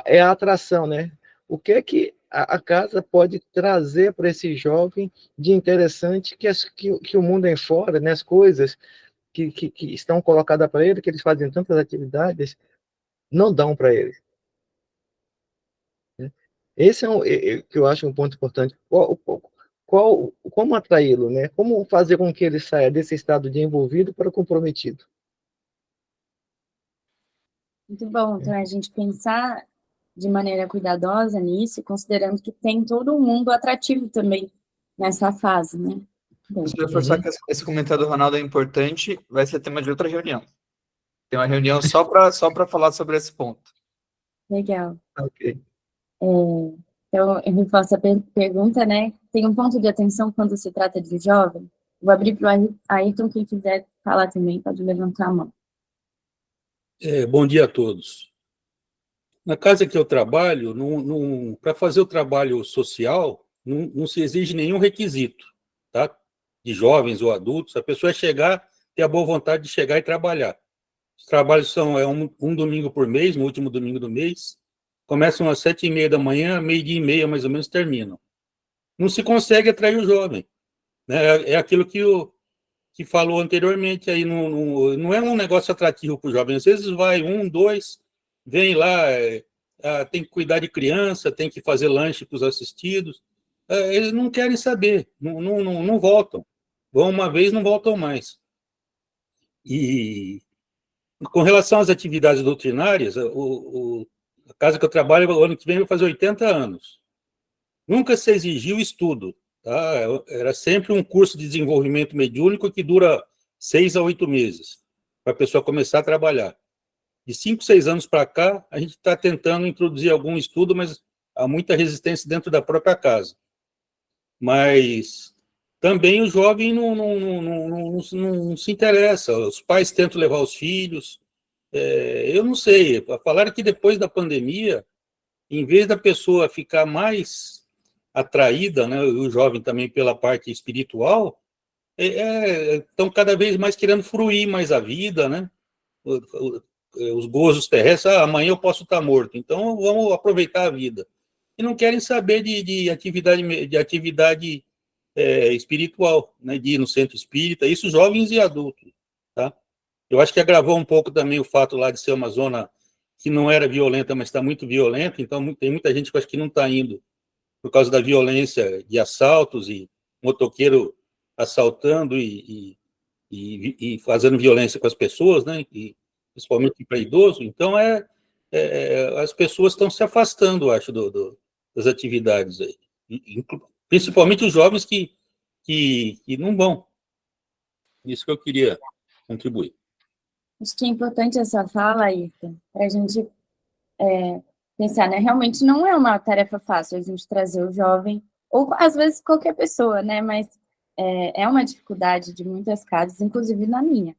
É a atração, né? O que é que a casa pode trazer para esse jovem de interessante que o mundo é fora, né? As coisas que estão colocadas para ele, que eles fazem tantas atividades, não dão para ele. Né? Esse que eu acho um ponto importante. Como atraí-lo, né? Como fazer com que ele saia desse estado de envolvido para comprometido?
Muito bom. Então, a gente pensar de maneira cuidadosa nisso, considerando que tem todo um mundo atrativo também nessa fase, né?
Se eu reforçar que esse comentário do Ronaldo é importante, vai ser tema de outra reunião. Tem uma reunião só para falar sobre esse ponto.
Legal.
Ok.
Então, eu reforço a pergunta, né? Tem um ponto de atenção quando se trata de jovem? Vou abrir para o Ayrton, quem quiser falar também, pode levantar a mão.
Bom dia a todos. Na casa que eu trabalho, para fazer o trabalho social, não se exige nenhum requisito, tá? De jovens ou adultos. A pessoa chegar, ter a boa vontade de chegar e trabalhar. Os trabalhos são um domingo por mês, no último domingo do mês. Começam às 7h30 da manhã, 12h30 mais ou menos terminam. Não se consegue atrair o jovem, né? É aquilo que falou anteriormente aí, não é um negócio atrativo para o jovem. Às vezes vai um, dois, vem lá, tem que cuidar de criança, tem que fazer lanche para os assistidos. Eles não querem saber, não voltam. Vão uma vez, não voltam mais. E com relação às atividades doutrinárias, a casa que eu trabalho, o ano que vem vai fazer 80 anos. Nunca se exigiu estudo. Tá? Era sempre um curso de desenvolvimento mediúnico que dura 6 a 8 meses, para a pessoa começar a trabalhar. De 5, 6 anos para cá, a gente está tentando introduzir algum estudo, mas há muita resistência dentro da própria casa. Mas também o jovem não se interessa, os pais tentam levar os filhos. Eu não sei, falaram que depois da pandemia, em vez da pessoa ficar mais atraída, né, o jovem também pela parte espiritual, estão cada vez mais querendo fruir mais a vida, né? Os gozos terrestres, amanhã eu posso estar morto, então vamos aproveitar a vida. E não querem saber de atividade espiritual, né, de ir no centro espírita, isso jovens e adultos, tá? Eu acho que agravou um pouco também o fato lá de ser uma zona que não era violenta, mas está muito violenta, então tem muita gente que eu acho que não está indo por causa da violência de assaltos e motoqueiro assaltando e fazendo violência com as pessoas, né? E principalmente para idoso. Então, as pessoas estão se afastando, acho, das atividades aí. Principalmente os jovens que não vão. Isso que eu queria contribuir.
Acho que é importante essa fala, Ayrton, para a gente pensar, né? Realmente não é uma tarefa fácil a gente trazer o jovem, ou às vezes qualquer pessoa, né? Mas é uma dificuldade de muitas casas, inclusive na minha.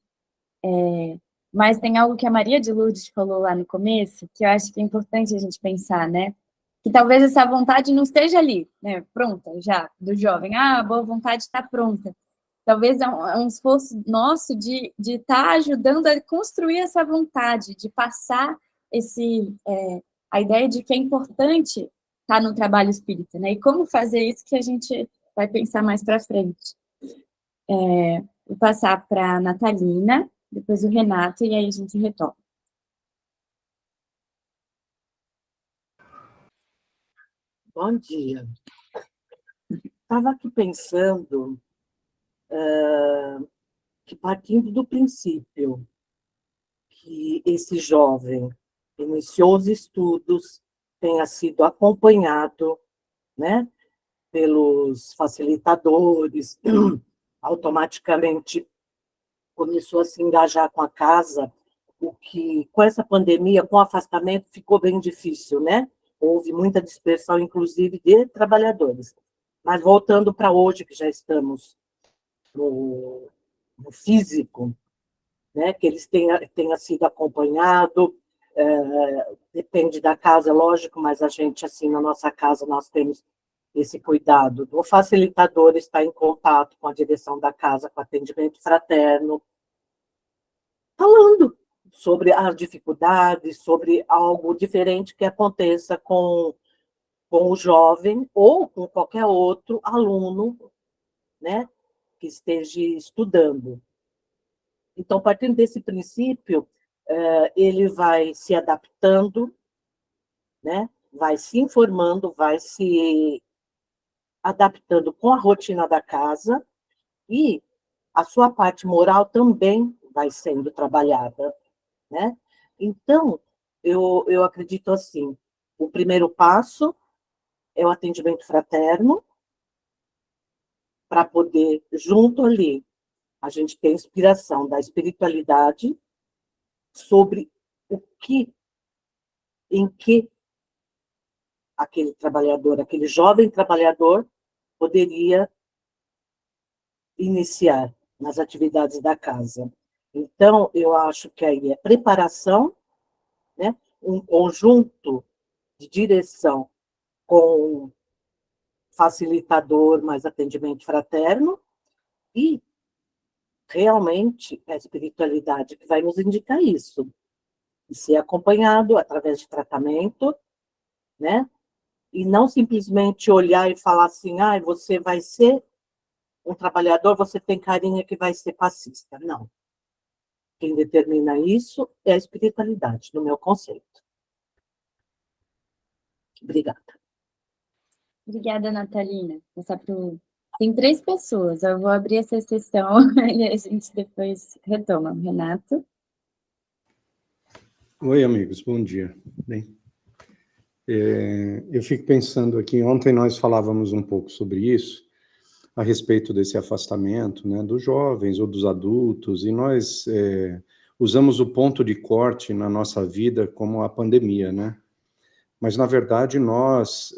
Mas tem algo que a Maria de Lourdes falou lá no começo, que eu acho que é importante a gente pensar, né? Que talvez essa vontade não esteja ali, né? Pronta já, do jovem. Ah, a boa vontade está pronta. Talvez é um esforço nosso de estar ajudando a construir essa vontade, de passar a ideia de que é importante estar no trabalho espírita, né? E como fazer isso que a gente vai pensar mais para frente. Vou passar para a Natalina, depois o Renato, e aí a gente retoma.
Bom dia. Estava aqui pensando que, partindo do princípio que esse jovem iniciou os estudos, tenha sido acompanhado, né, pelos facilitadores, automaticamente começou a se engajar com a casa, o que, com essa pandemia, com o afastamento, ficou bem difícil, né? Houve muita dispersão, inclusive, de trabalhadores. Mas voltando para hoje, que já estamos no físico, né, que eles tenha sido acompanhado, depende da casa, lógico, mas a gente, assim, na nossa casa, nós temos esse cuidado. O facilitador está em contato com a direção da casa, com atendimento fraterno, falando sobre as dificuldades, sobre algo diferente que aconteça com o jovem ou com qualquer outro aluno, né, que esteja estudando. Então, partindo desse princípio, ele vai se adaptando, né, vai se informando, vai se adaptando com a rotina da casa e a sua parte moral também vai sendo trabalhada, né? Então, eu acredito assim, o primeiro passo é o atendimento fraterno, para poder, junto ali, a gente ter inspiração da espiritualidade sobre em que aquele trabalhador, aquele jovem trabalhador, poderia iniciar nas atividades da casa. Então, eu acho que aí é preparação, né? Um conjunto de direção com facilitador, mais atendimento fraterno, e realmente a espiritualidade que vai nos indicar isso, e ser acompanhado através de tratamento, né? E não simplesmente olhar e falar assim, você vai ser um trabalhador, você tem carinha que vai ser passista. Não. Quem determina isso é a espiritualidade, no meu conceito. Obrigada.
Obrigada, Natalina. Tem 3 pessoas, eu vou abrir essa sessão e a gente depois retoma. Renato?
Oi, amigos, bom dia. Bem, eu fico pensando aqui, ontem nós falávamos um pouco sobre isso, a respeito desse afastamento, né, dos jovens ou dos adultos, e nós usamos o ponto de corte na nossa vida como a pandemia, né? Mas, na verdade, nós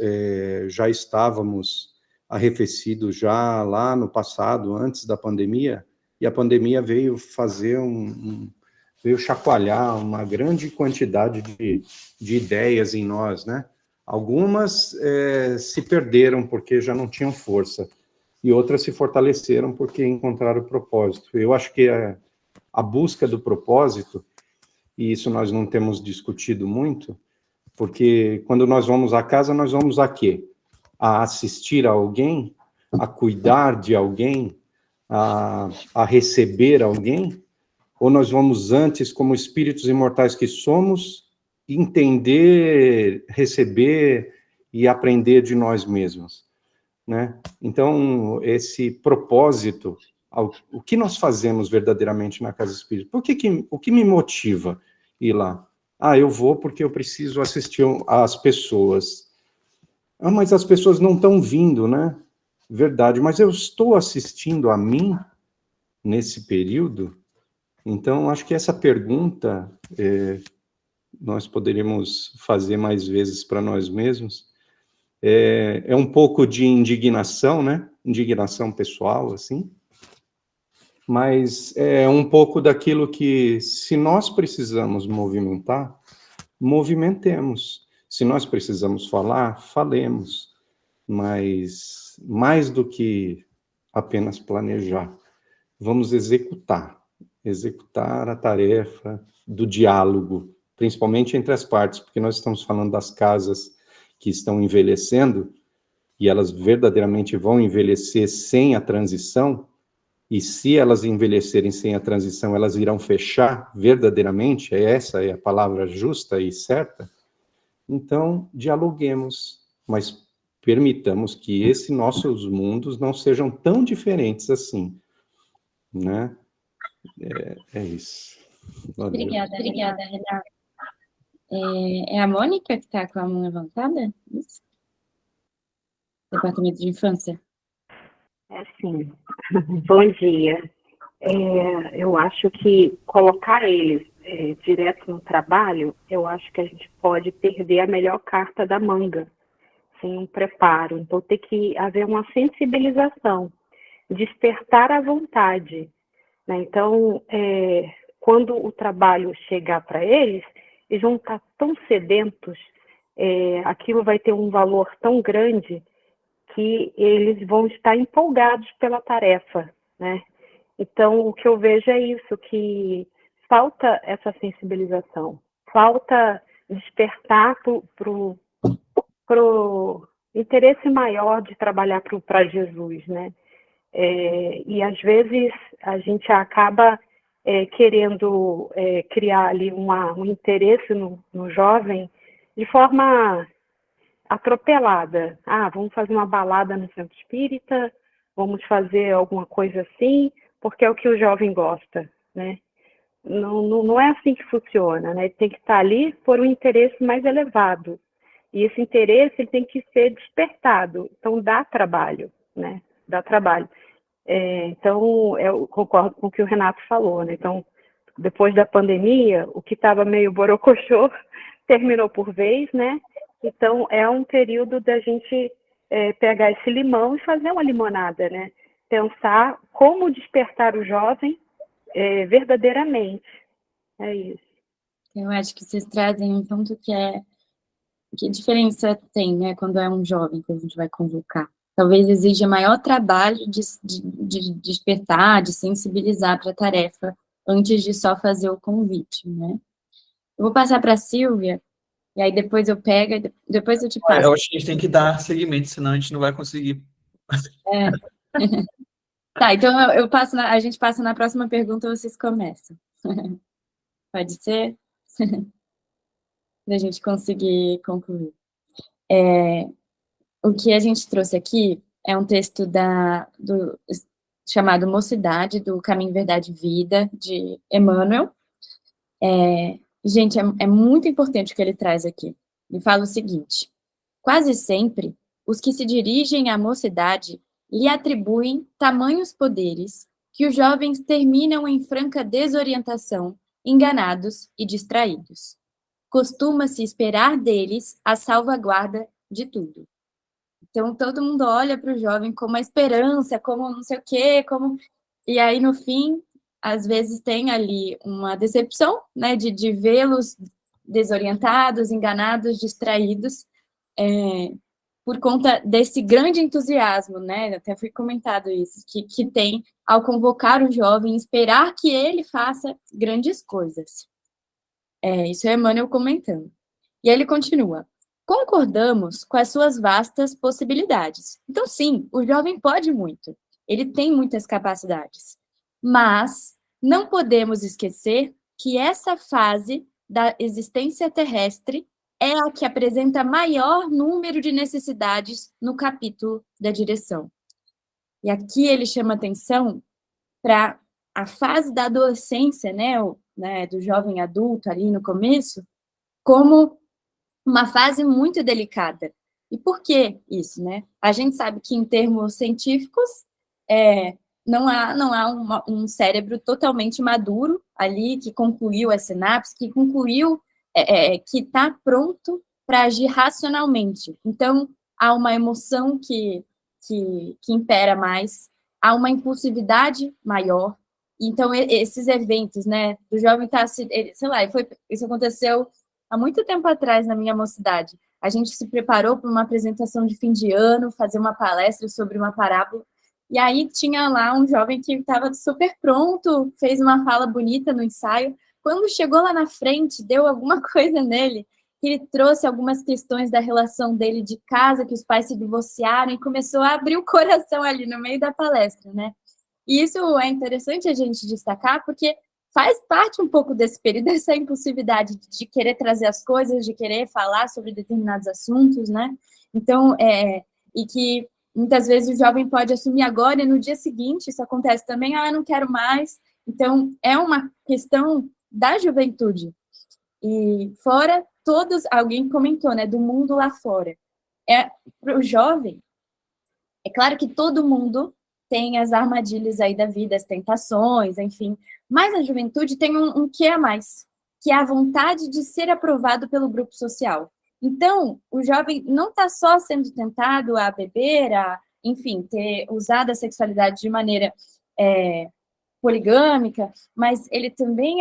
já estávamos arrefecidos já lá no passado, antes da pandemia, e a pandemia veio fazer veio chacoalhar uma grande quantidade de ideias em nós, né? Algumas se perderam porque já não tinham força, e outras se fortaleceram porque encontraram o propósito. Eu acho que a busca do propósito, e isso nós não temos discutido muito, porque quando nós vamos à casa, nós vamos a quê? A assistir a alguém, a cuidar de alguém, a receber alguém? Ou nós vamos antes, como espíritos imortais que somos, entender, receber e aprender de nós mesmos, né? Então, esse propósito, o que nós fazemos verdadeiramente na Casa Espírita? O que me motiva ir lá? Eu vou porque eu preciso assistir às pessoas. Mas as pessoas não estão vindo, né? Verdade, mas eu estou assistindo a mim nesse período? Então, acho que essa pergunta nós poderíamos fazer mais vezes para nós mesmos. É um pouco de indignação, né? Indignação pessoal, assim. Mas é um pouco daquilo que, se nós precisamos movimentar, movimentemos. Se nós precisamos falar, falemos. Mas, mais do que apenas planejar, vamos executar a tarefa do diálogo, principalmente entre as partes, porque nós estamos falando das casas que estão envelhecendo, e elas verdadeiramente vão envelhecer sem a transição, e se elas envelhecerem sem a transição, elas irão fechar verdadeiramente, essa é a palavra justa e certa. Então, dialoguemos, mas permitamos que esses nossos mundos não sejam tão diferentes assim, né? É isso.
Obrigada, Renata. É a Mônica que está com a mão levantada? Isso? Departamento de Infância.
Sim. Bom dia. Eu acho que colocar eles direto no trabalho, eu acho que a gente pode perder a melhor carta da manga, sem um preparo. Então, tem que haver uma sensibilização, despertar a vontade, né? Então, quando o trabalho chegar para eles, eles vão estar tão sedentos, aquilo vai ter um valor tão grande que eles vão estar empolgados pela tarefa, né? Então, o que eu vejo é isso, que falta essa sensibilização, falta despertar pro interesse maior de trabalhar para Jesus, né? E às vezes a gente acaba querendo criar ali um interesse no jovem de forma atropelada. Vamos fazer uma balada no centro espírita, vamos fazer alguma coisa assim, porque é o que o jovem gosta, né? Não é assim que funciona, né? Ele tem que estar ali por um interesse mais elevado. E esse interesse ele tem que ser despertado. Então, dá trabalho, né? Dá trabalho. Então, eu concordo com o que o Renato falou, né? Então, depois da pandemia, o que estava meio borocochô terminou por vez, né? Então, é um período da gente pegar esse limão e fazer uma limonada, né? Pensar como despertar o jovem verdadeiramente. É isso.
Eu acho que vocês trazem um ponto que diferença tem, né, quando é um jovem que a gente vai convocar. Talvez exija maior trabalho de despertar, de sensibilizar para a tarefa, antes de só fazer o convite, né? Eu vou passar para a Silvia, e aí depois eu pego, depois eu te passo.
Eu acho que a gente tem que dar seguimento, senão a gente não vai conseguir.
Tá, então a gente passa na próxima pergunta, vocês começam. Pode ser? Para a gente conseguir concluir. O que a gente trouxe aqui é um texto chamado Mocidade, do Caminho, Verdade e Vida, de Emmanuel. Gente, é muito importante o que ele traz aqui. Ele fala o seguinte: quase sempre, os que se dirigem à mocidade lhe atribuem tamanhos poderes que os jovens terminam em franca desorientação, enganados e distraídos. Costuma-se esperar deles a salvaguarda de tudo. Então, todo mundo olha para o jovem como a esperança, como não sei o quê, e aí, no fim, às vezes tem ali uma decepção, né, de vê-los desorientados, enganados, distraídos, por conta desse grande entusiasmo, né, até foi comentado isso, que tem ao convocar o jovem, esperar que ele faça grandes coisas. Isso é Emmanuel comentando. E aí ele continua: concordamos com as suas vastas possibilidades. Então, sim, o jovem pode muito, ele tem muitas capacidades, mas não podemos esquecer que essa fase da existência terrestre é a que apresenta maior número de necessidades no capítulo da direção. E aqui ele chama atenção para a fase da adolescência, né, do jovem adulto ali no começo, como uma fase muito delicada. E por que isso, né? A gente sabe que, em termos científicos, não há um cérebro totalmente maduro ali, que concluiu as sinapses, que concluiu, que está pronto para agir racionalmente. Então, há uma emoção que impera mais, há uma impulsividade maior. Então, esses eventos, né, do jovem estar, sei lá, isso aconteceu há muito tempo atrás, na minha mocidade. A gente se preparou para uma apresentação de fim de ano, fazer uma palestra sobre uma parábola, e aí tinha lá um jovem que estava super pronto, fez uma fala bonita no ensaio. Quando chegou lá na frente, deu alguma coisa nele, que ele trouxe algumas questões da relação dele de casa, que os pais se divorciaram, e começou a abrir o coração ali no meio da palestra, né? E isso é interessante a gente destacar, porque faz parte um pouco desse período, dessa impulsividade de querer trazer as coisas, de querer falar sobre determinados assuntos, né? Então, e que muitas vezes o jovem pode assumir agora e no dia seguinte isso acontece também, eu não quero mais. Então, é uma questão da juventude. E fora alguém comentou, né, do mundo lá fora. Para o jovem, é claro que todo mundo tem as armadilhas aí da vida, as tentações, enfim, mas a juventude tem um quê a mais, que é a vontade de ser aprovado pelo grupo social. Então, o jovem não está só sendo tentado a beber, enfim, ter usado a sexualidade de maneira poligâmica, mas ele também,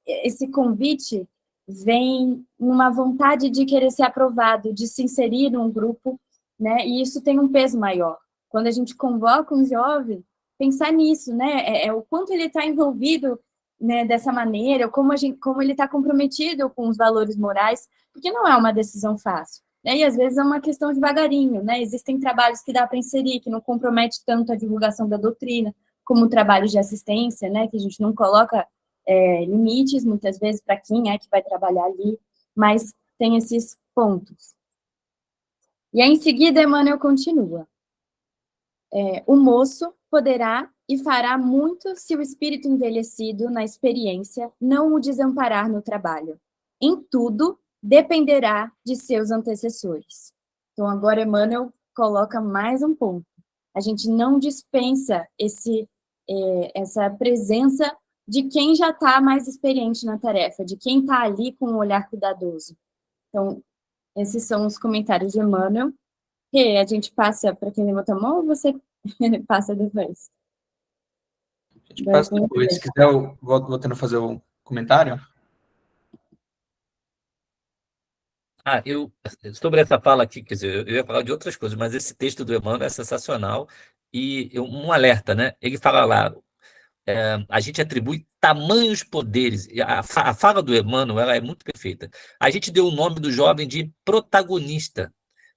esse convite vem numa vontade de querer ser aprovado, de se inserir num grupo, né? E isso tem um peso maior. Quando a gente convoca um jovem, pensar nisso, né? O quanto ele está envolvido, né, dessa maneira, como ele está comprometido com os valores morais, porque não é uma decisão fácil, né? E às vezes é uma questão devagarinho, né? Existem trabalhos que dá para inserir, que não compromete tanto a divulgação da doutrina, como trabalhos de assistência, né? Que a gente não coloca limites, muitas vezes, para quem é que vai trabalhar ali, mas tem esses pontos. E aí, em seguida, Emmanuel continua. O moço poderá e fará muito se o espírito envelhecido na experiência não o desamparar no trabalho. Em tudo, dependerá de seus antecessores. Então, agora Emmanuel coloca mais um ponto. A gente não dispensa essa presença de quem já está mais experiente na tarefa, de quem está ali com um olhar cuidadoso. Então, esses são os comentários de Emmanuel. E a gente passa para quem levanta a mão ou você passa depois?
A gente passa depois. Se quiser, eu vou tentando fazer um comentário.
Sobre essa fala aqui, quer dizer, eu ia falar de outras coisas, mas esse texto do Emmanuel é sensacional, e um alerta, né? Ele fala lá, a gente atribui tamanhos poderes, e a fala do Emmanuel, ela é muito perfeita. A gente deu o nome do jovem de protagonista.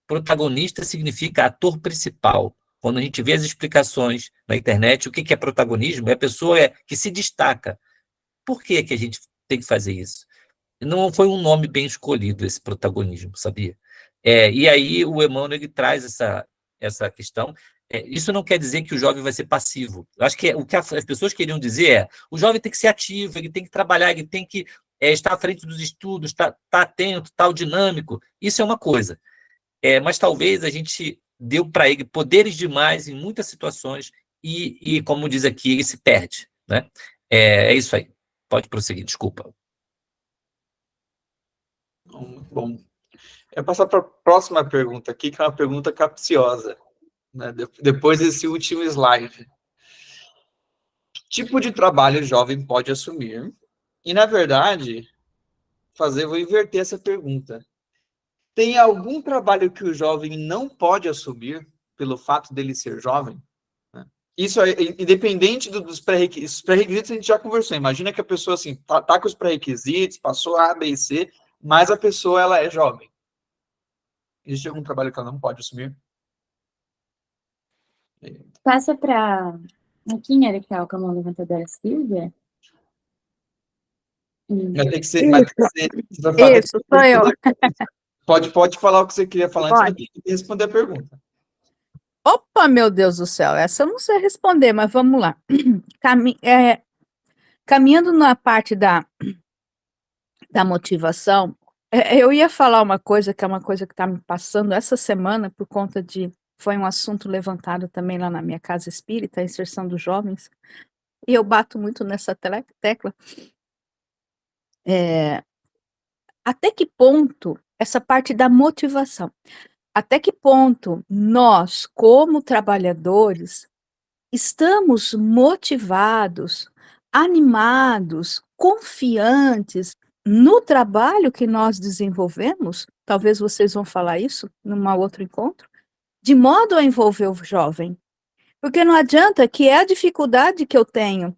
Protagonista significa ator principal. Quando a gente vê as explicações na internet, o que é protagonismo? É a pessoa que se destaca. Por que a gente tem que fazer isso? Não foi um nome bem escolhido, esse protagonismo, sabia? E aí o Emmanuel ele traz essa questão. Isso não quer dizer que o jovem vai ser passivo. Eu acho que o que as pessoas queriam dizer o jovem tem que ser ativo, ele tem que trabalhar, ele tem que estar à frente dos estudos, estar atento, tal, dinâmico. Isso é uma coisa. Mas talvez a gente deu para ele poderes demais em muitas situações e, como diz aqui, ele se perde, né? É isso aí. Pode prosseguir, desculpa.
Bom, eu vou passar para a próxima pergunta aqui, que é uma pergunta capciosa, né? Depois desse último slide. Que tipo de trabalho o jovem pode assumir? E, na verdade, vou inverter essa pergunta. Tem algum trabalho que o jovem não pode assumir pelo fato dele ser jovem? Isso é independente dos pré-requisitos. Os pré-requisitos a gente já conversou. Imagina que a pessoa assim, tá com os pré-requisitos, passou A, B e C, mas a pessoa ela é jovem. Existe algum trabalho que ela não pode assumir?
Passa para... Quem era que estava com a mão levantada? Era a Silvia?
Mas tem que ser, mas você vai falar,
Isso, sou eu.
pode falar o que você queria falar antes, mas
Pode.
tem que responder a pergunta.
Opa, meu Deus do céu, essa eu não sei responder, mas vamos lá. Caminhando na parte da motivação, eu ia falar uma coisa que é uma coisa que está me passando essa semana por conta de foi um assunto levantado também lá na minha casa espírita, a inserção dos jovens, e eu bato muito nessa tecla. Até que ponto essa parte da motivação, até que ponto nós, como trabalhadores, estamos motivados, animados, confiantes no trabalho que nós desenvolvemos? Talvez vocês vão falar isso num outro encontro, de modo a envolver o jovem. Porque não adianta que é a dificuldade que eu tenho,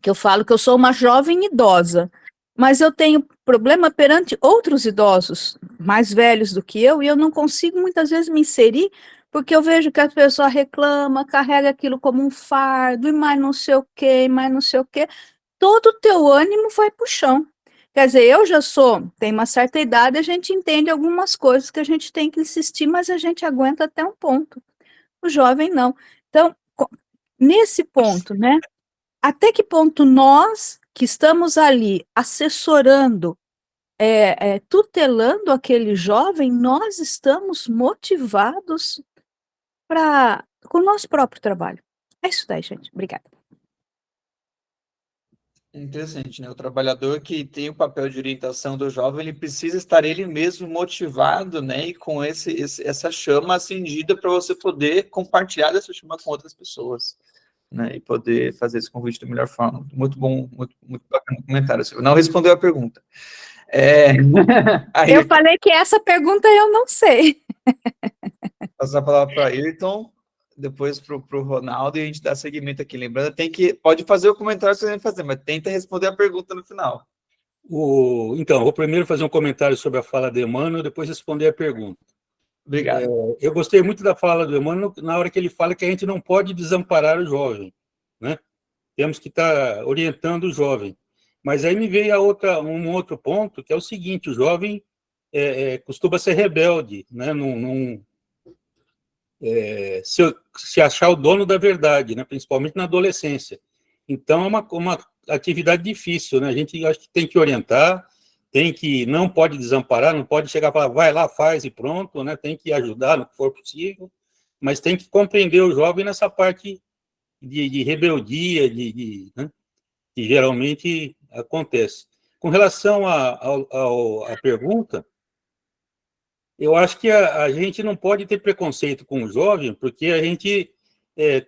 que eu falo que eu sou uma jovem idosa, mas eu tenho problema perante outros idosos mais velhos do que eu, e eu não consigo muitas vezes me inserir, porque eu vejo que a pessoa reclama, carrega aquilo como um fardo, e mais não sei o quê, e mais não sei o quê, todo o teu ânimo vai para o chão. Quer dizer, eu já tenho uma certa idade, a gente entende algumas coisas que a gente tem que insistir, mas a gente aguenta até um ponto. O jovem não. Então, nesse ponto, né? Até que ponto nós, que estamos ali assessorando, tutelando aquele jovem, nós estamos motivados com o nosso próprio trabalho. É isso daí, gente. Obrigada.
Interessante, né? O trabalhador que tem o papel de orientação do jovem, ele precisa estar ele mesmo motivado, né? E com essa chama acendida para você poder compartilhar dessa chama com outras pessoas, né? E poder fazer esse convite da melhor forma. Muito bom, muito bacana o comentário. Você não respondeu a pergunta.
Eu falei que essa pergunta eu não sei.
Passar a palavra para Ayrton, depois para o Ronaldo, e a gente dá seguimento aqui. Lembrando, pode fazer o comentário que você vai fazer, mas tenta responder a pergunta no final.
Então, vou primeiro fazer um comentário sobre a fala do Emmanuel, depois responder a pergunta.
Obrigado.
Eu gostei muito da fala do Emmanuel na hora que ele fala que a gente não pode desamparar o jovem, né? Temos que estar orientando o jovem. Mas aí me veio um outro ponto, que é o seguinte: o jovem costuma ser rebelde, né? Se achar o dono da verdade, né? Principalmente na adolescência. Então, é uma atividade difícil, né? A gente acho que tem que orientar, não pode desamparar, não pode chegar e falar, vai lá, faz e pronto, né? Tem que ajudar no que for possível, mas tem que compreender o jovem nessa parte de rebeldia, né? Que geralmente acontece. Com relação à pergunta, eu acho que a gente não pode ter preconceito com o jovem, porque a gente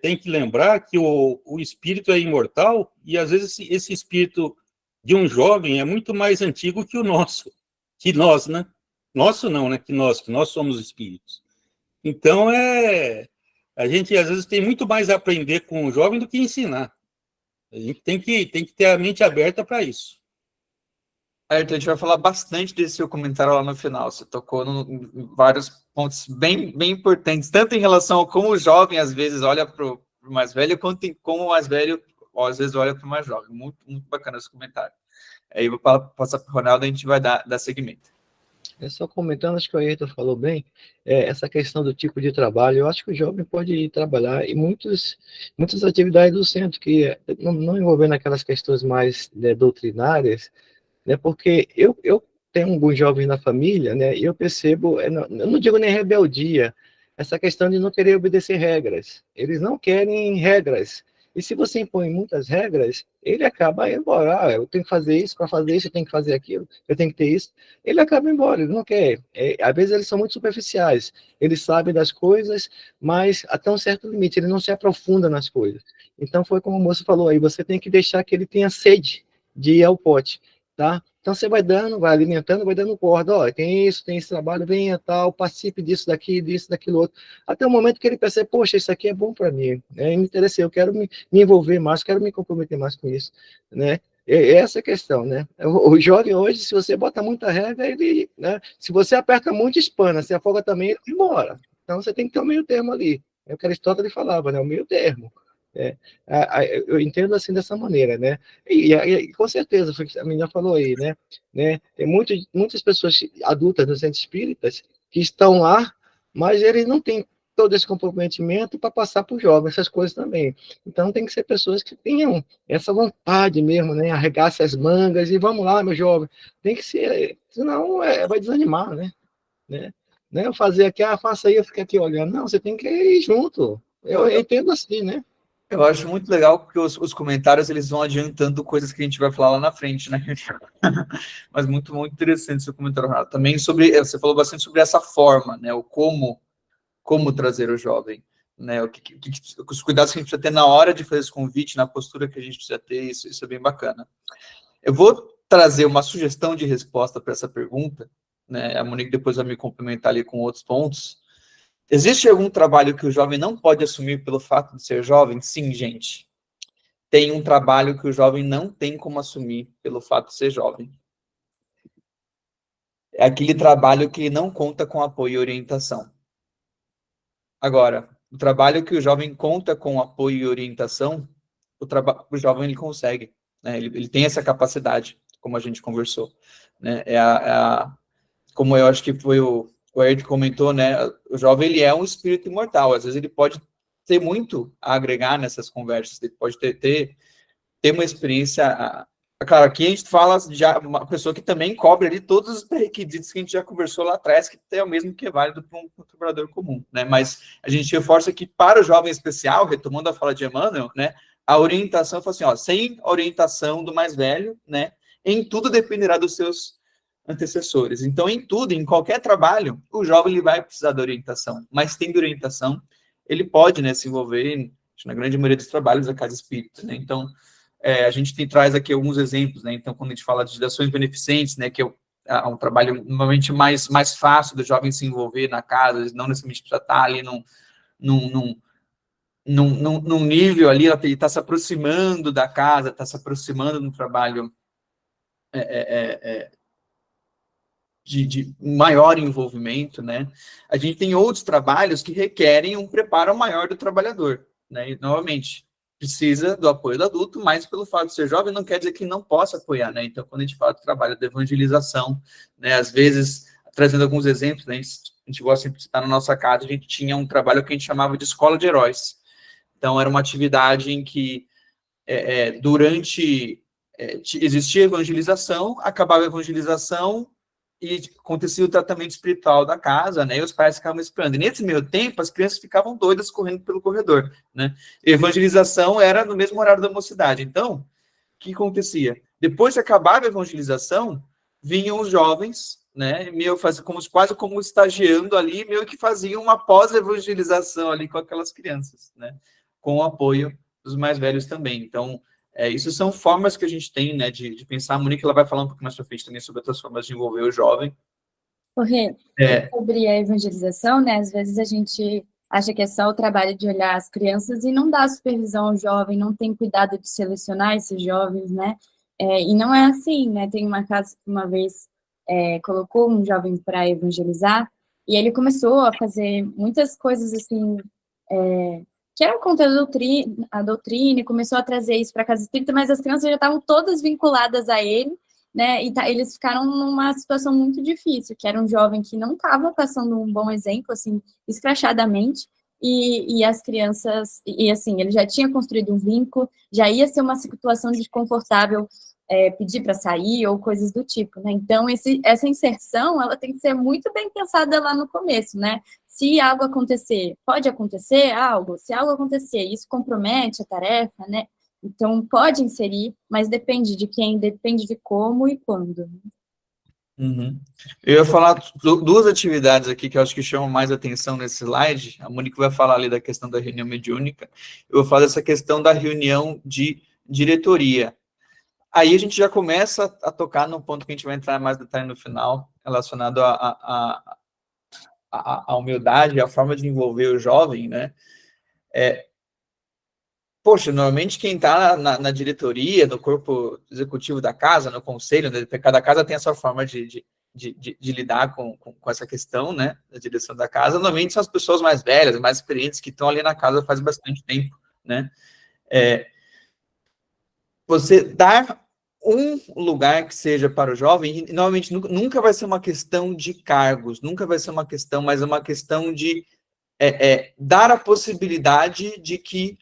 tem que lembrar que o espírito é imortal, e às vezes esse espírito de um jovem é muito mais antigo que o nosso, que nós, né? Nosso não, né? Que nós somos espíritos. Então, a gente às vezes tem muito mais a aprender com o jovem do que ensinar. A gente tem que ter a mente aberta para isso.
Ayrton, a gente vai falar bastante desse seu comentário lá no final. Você tocou em vários pontos bem importantes, tanto em relação a como o jovem às vezes olha para o mais velho, quanto em como o mais velho às vezes olha para o mais jovem. Muito, muito bacana esse comentário. Aí eu vou passar para o Ronaldo e a gente vai dar seguimento.
Só comentando, acho que o Ayrton falou bem, essa questão do tipo de trabalho. Eu acho que o jovem pode trabalhar em muitas atividades do centro, que não envolvendo aquelas questões mais doutrinárias, né? Porque eu tenho alguns jovens na família, né? E eu percebo, eu não digo nem rebeldia, essa questão de não querer obedecer regras. Eles não querem regras. E se você impõe muitas regras, ele acaba indo embora. Eu tenho que fazer isso, para fazer isso, eu tenho que fazer aquilo, eu tenho que ter isso. Ele acaba indo embora, ele não quer. Às vezes eles são muito superficiais. Eles sabem das coisas, mas até um certo limite, ele não se aprofunda nas coisas. Então foi como o moço falou aí, você tem que deixar que ele tenha sede de ir ao pote, tá? Então você vai dando, vai alimentando, vai dando corda, ó, tem esse trabalho, venha tal, participe disso daqui, disso, daquilo outro, até o momento que ele percebe, poxa, isso aqui é bom para mim, né? Me interessei, eu quero me envolver mais, quero me comprometer mais com isso, né? Essa é a questão, né? O jovem hoje, se você bota muita regra, ele, né? Se você aperta muito, espana, se afoga também, ele demora. Então você tem que ter um meio termo ali. É o que Aristóteles falava, né? O meio termo. Eu entendo assim dessa maneira, né? E com certeza, foi o que a menina falou aí, né? Tem muitas pessoas adultas nos centros espíritas que estão lá, mas eles não têm todo esse comprometimento para passar para os jovens, essas coisas também. Então, tem que ser pessoas que tenham essa vontade mesmo, né? Arregace as mangas e vamos lá, meu jovem. Tem que ser, senão vai desanimar, né? Não é eu fazer aqui, faça aí, eu fico aqui olhando. Não, você tem que ir junto. Eu entendo assim, né?
Eu acho muito legal porque os comentários eles vão adiantando coisas que a gente vai falar lá na frente, né? Mas muito, muito interessante seu comentário, Renato. Também você falou bastante sobre essa forma, né? O como trazer o jovem, né? Os cuidados que a gente precisa ter na hora de fazer esse convite, na postura que a gente precisa ter, isso é bem bacana. Eu vou trazer uma sugestão de resposta para essa pergunta, né? A Monique depois vai me complementar ali com outros pontos. Existe algum trabalho que o jovem não pode assumir pelo fato de ser jovem? Sim, gente. Tem um trabalho que o jovem não tem como assumir pelo fato de ser jovem. É aquele trabalho que não conta com apoio e orientação. Agora, o trabalho que o jovem conta com apoio e orientação, o jovem ele consegue, né? Ele tem essa capacidade, como a gente conversou, né? Como eu acho que foi o Ed comentou, né? O jovem ele é um espírito imortal. Às vezes ele pode ter muito a agregar nessas conversas. Ele pode ter uma experiência. Claro, aqui a gente fala de uma pessoa que também cobre ali todos os pré-requisitos que a gente já conversou lá atrás, que é o mesmo que é válido para um trabalhador comum, né? Mas a gente reforça que para o jovem especial, retomando a fala de Emmanuel, né? A orientação foi assim, ó, sem orientação do mais velho, né? Em tudo dependerá dos seus antecessores. Então, em tudo, em qualquer trabalho, o jovem ele vai precisar de orientação, mas tendo orientação, ele pode, né, se envolver na grande maioria dos trabalhos da Casa Espírita, né? Então, a gente traz aqui alguns exemplos, né? Então, quando a gente fala de ações beneficentes, né, que é um trabalho normalmente mais fácil do jovem se envolver na casa, não necessariamente precisa estar ali num nível ali, ele está se aproximando da casa, está se aproximando do trabalho de maior envolvimento, né? A gente tem outros trabalhos que requerem um preparo maior do trabalhador, né? E, novamente, precisa do apoio do adulto, mas pelo fato de ser jovem não quer dizer que não possa apoiar, né? Então, quando a gente fala do trabalho de evangelização, né? Às vezes, trazendo alguns exemplos, né? A gente gosta sempre de citar na nossa casa, a gente tinha um trabalho que a gente chamava de escola de heróis. Então, era uma atividade em que, existia evangelização, acabava a evangelização, e acontecia o tratamento espiritual da casa, né, e os pais ficavam esperando. E nesse meio tempo, as crianças ficavam doidas correndo pelo corredor, né. Evangelização era no mesmo horário da mocidade. Então, o que acontecia? Depois que acabava a evangelização, vinham os jovens, né, quase como estagiando ali, meio que faziam uma pós-evangelização ali com aquelas crianças, né, com o apoio dos mais velhos também. Então, isso são formas que a gente tem, né, de pensar. A Monique ela vai falar um pouco mais pra frente também sobre outras formas de envolver o jovem.
Rê, sobre a evangelização, né, às vezes a gente acha que é só o trabalho de olhar as crianças e não dá supervisão ao jovem, não tem cuidado de selecionar esses jovens, né, e não é assim, né, tem uma casa que uma vez colocou um jovem para evangelizar e ele começou a fazer muitas coisas assim, que eram contra a doutrina, e começou a trazer isso para a Casa Espírita, mas as crianças já estavam todas vinculadas a ele, né, e eles ficaram numa situação muito difícil, que era um jovem que não estava passando um bom exemplo, assim, escrachadamente, e as crianças, e assim, ele já tinha construído um vínculo, já ia ser uma situação desconfortável pedir para sair, ou coisas do tipo, né, então essa inserção, ela tem que ser muito bem pensada lá no começo, né, se algo acontecer, pode acontecer algo, se algo acontecer, isso compromete a tarefa, né, então pode inserir, mas depende de quem, depende de como e quando.
Uhum. Eu ia falar duas atividades aqui que eu acho que chamam mais atenção nesse slide. A Monique vai falar ali da questão da reunião mediúnica, eu vou falar dessa questão da reunião de diretoria. Aí a gente já começa a tocar no ponto que a gente vai entrar mais detalhe no final, relacionado à humildade, a forma de envolver o jovem, né? Poxa, normalmente quem está na diretoria, no corpo executivo da casa, no conselho, né, cada casa tem a sua forma de lidar com essa questão, né, da direção da casa. Normalmente são as pessoas mais velhas, mais experientes, que estão ali na casa faz bastante tempo, né? Você dar um lugar que seja para o jovem, e normalmente nunca vai ser uma questão de cargos, nunca vai ser uma questão, mas é uma questão de dar a possibilidade de que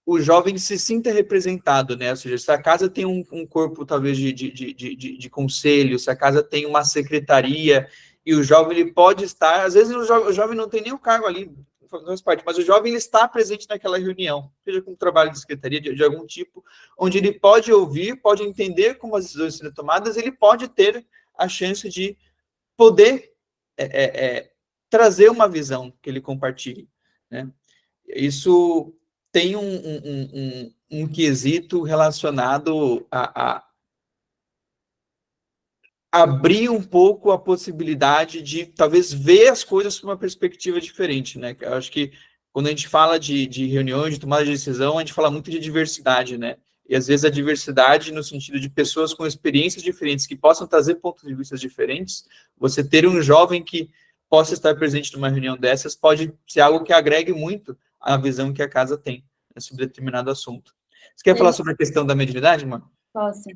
o jovem se sinta representado, né? Ou seja, se a casa tem um corpo, talvez, de conselho, se a casa tem uma secretaria, e o jovem ele pode estar, às vezes o jovem não tem nem o cargo ali, faz parte, mas o jovem ele está presente naquela reunião, seja com trabalho de secretaria, de algum tipo, onde ele pode ouvir, pode entender como as decisões são tomadas, ele pode ter a chance de poder trazer uma visão que ele compartilhe, né? Isso tem um quesito relacionado a abrir um pouco a possibilidade de, talvez, ver as coisas com uma perspectiva diferente, né? Eu acho que quando a gente fala de reuniões, de tomada de decisão, a gente fala muito de diversidade, né? E, às vezes, a diversidade no sentido de pessoas com experiências diferentes, que possam trazer pontos de vista diferentes. Você ter um jovem que possa estar presente numa reunião dessas pode ser algo que agregue muito à visão que a casa tem, né, sobre determinado assunto. Você quer falar sobre a questão da mediunidade, mano?
Posso.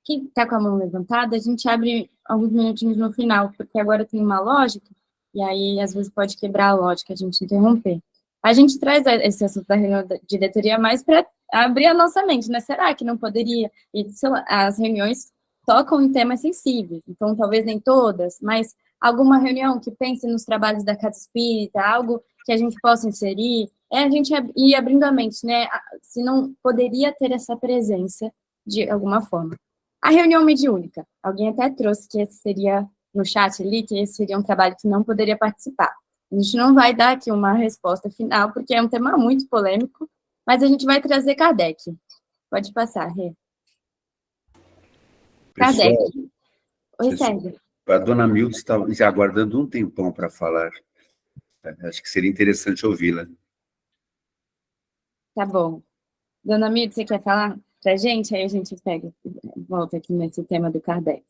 Quem está com a mão levantada, a gente abre alguns minutinhos no final, porque agora tem uma lógica, e aí às vezes pode quebrar a lógica, a gente interromper. A gente traz esse assunto da reunião de diretoria mais para abrir a nossa mente, né? Será que não poderia? E, sei lá, as reuniões tocam em temas sensíveis, então talvez nem todas, mas alguma reunião que pense nos trabalhos da Casa Espírita, algo que a gente possa inserir, a gente ir abrindo a mente, né? Se não poderia ter essa presença de alguma forma. A reunião mediúnica, alguém até trouxe que esse seria, no chat ali, que esse seria um trabalho que não poderia participar. A gente não vai dar aqui uma resposta final, porque é um tema muito polêmico, mas a gente vai trazer Kardec. Pode passar, Rê. Kardec. Oi, Sérgio.
A dona Milda está aguardando um tempão para falar. Acho que seria interessante ouvi-la.
Tá bom. Dona Milda, você quer falar pra gente? Aí a gente volta aqui nesse tema do Kardec.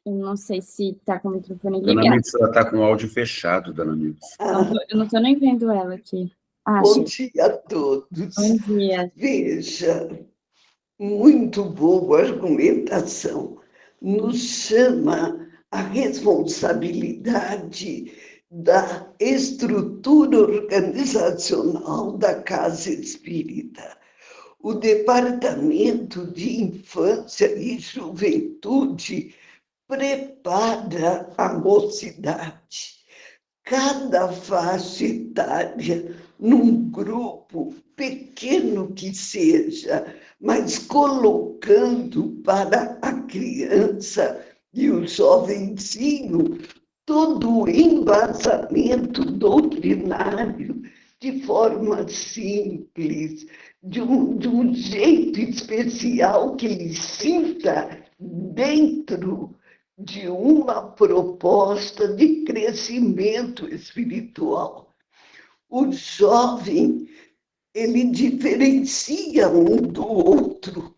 Eu não sei se está com o microfone ligado.
Dona Milda, ela está com o áudio fechado, dona Milda.
Eu não estou nem vendo ela aqui.
Bom dia a todos.
Bom dia.
Veja, muito boa argumentação. Nos chama a responsabilidade da estrutura organizacional da Casa Espírita. O Departamento de Infância e Juventude prepara a mocidade. Cada faixa etária, num grupo pequeno que seja, mas colocando para a criança e o jovenzinho todo o embasamento doutrinário de forma simples, de um jeito especial que ele sinta dentro de uma proposta de crescimento espiritual. O jovem, ele diferencia um do outro.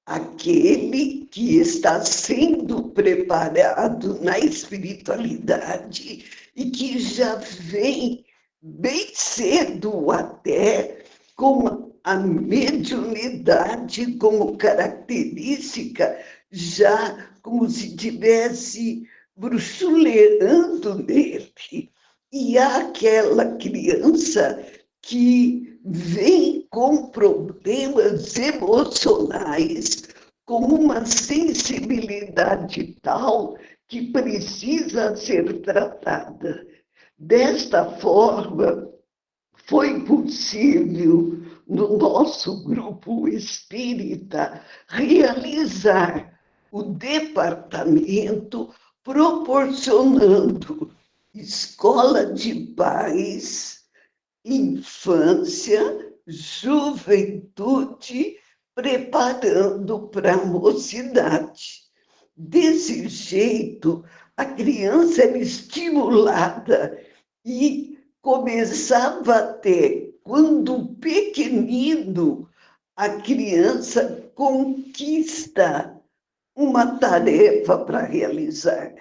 Aquele que está sendo preparado na espiritualidade e que já vem bem cedo até com a mediunidade como característica, já como se estivesse bruxuleando nele. E há aquela criança que vem com problemas emocionais, com uma sensibilidade tal que precisa ser tratada. Desta forma, foi possível, no nosso grupo espírita, realizar o departamento proporcionando escola de paz, infância, juventude, preparando para a mocidade. Desse jeito, a criança era estimulada e começava até quando pequenino, a criança conquista uma tarefa para realizar.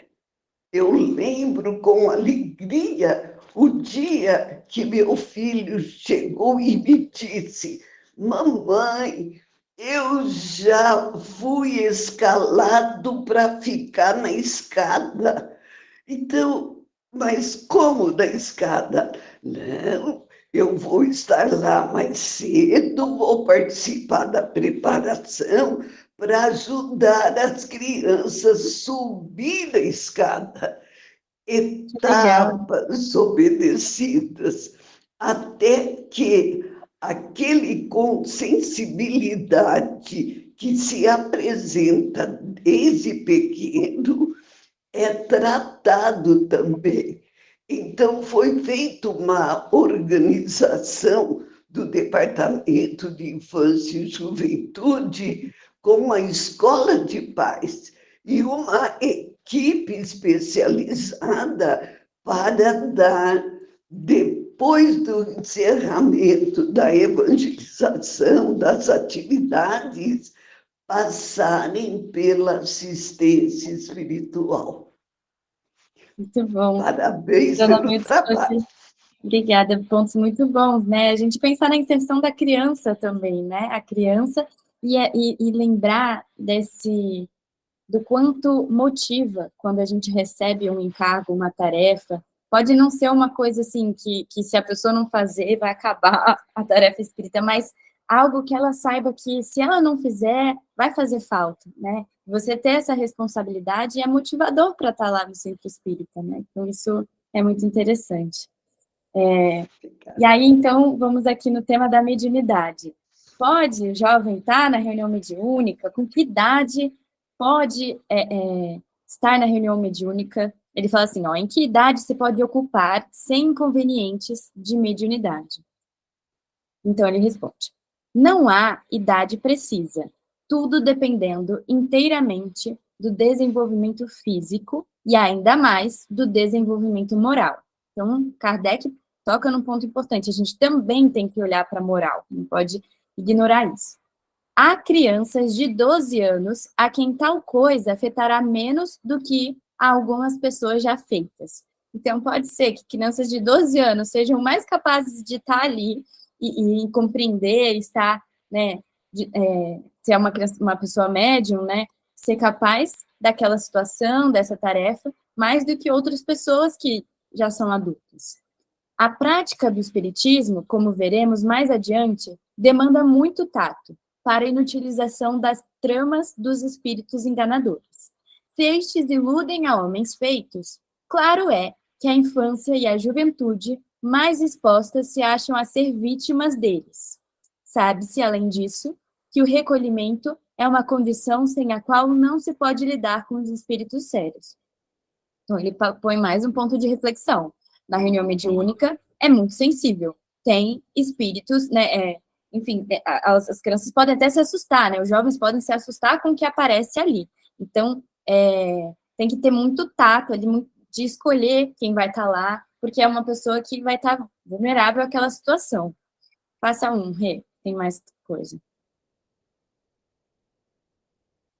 Eu lembro com alegria o dia que meu filho chegou e me disse: mamãe, eu já fui escalado para ficar na escada. Então, mas como na escada? Não, eu vou estar lá mais cedo, vou participar da preparação para ajudar as crianças a subir a escada. Etapas obedecidas, até que aquele com sensibilidade que se apresenta desde pequeno é tratado também. Então, foi feita uma organização do Departamento de Infância e Juventude com uma escola de paz e uma equipe especializada para dar, depois do encerramento da evangelização, das atividades, passarem pela assistência espiritual.
Muito bom.
Parabéns
Dona
pelo
Milton,
trabalho.
obrigada, pontos muito bons, né? A gente pensar na inserção da criança também, né? A criança e lembrar do quanto motiva quando a gente recebe um encargo, uma tarefa. Pode não ser uma coisa assim que se a pessoa não fazer vai acabar a tarefa espírita, mas algo que ela saiba que se ela não fizer, vai fazer falta, né? Você ter essa responsabilidade é motivador para estar lá no centro espírita, né? Então isso é muito interessante. E aí, então, vamos aqui no tema da mediunidade. Pode o jovem estar na reunião mediúnica? Com que idade pode estar na reunião mediúnica? Ele fala assim, em que idade se pode ocupar sem inconvenientes de mediunidade? Então, ele responde, não há idade precisa, tudo dependendo inteiramente do desenvolvimento físico e ainda mais do desenvolvimento moral. Então, Kardec toca num ponto importante, a gente também tem que olhar para a moral, não pode ignorar isso. Há crianças de 12 anos a quem tal coisa afetará menos do que algumas pessoas já feitas. Então, pode ser que crianças de 12 anos sejam mais capazes de estar ali e compreender, estar, né, se é uma pessoa médium, né, ser capaz daquela situação, dessa tarefa, mais do que outras pessoas que já são adultas. A prática do espiritismo, como veremos mais adiante, demanda muito tato para a inutilização das tramas dos espíritos enganadores. Se estes iludem a homens feitos, claro é que a infância e a juventude mais expostas se acham a ser vítimas deles. Sabe-se, além disso, que o recolhimento é uma condição sem a qual não se pode lidar com os espíritos sérios. Então, ele põe mais um ponto de reflexão. Na reunião mediúnica, é muito sensível. Tem espíritos, né, enfim, as crianças podem até se assustar, né, os jovens podem se assustar com o que aparece ali. Então, tem que ter muito tato ali, de escolher quem vai estar lá, porque é uma pessoa que vai estar vulnerável àquela situação. Passa Rê, tem mais coisa.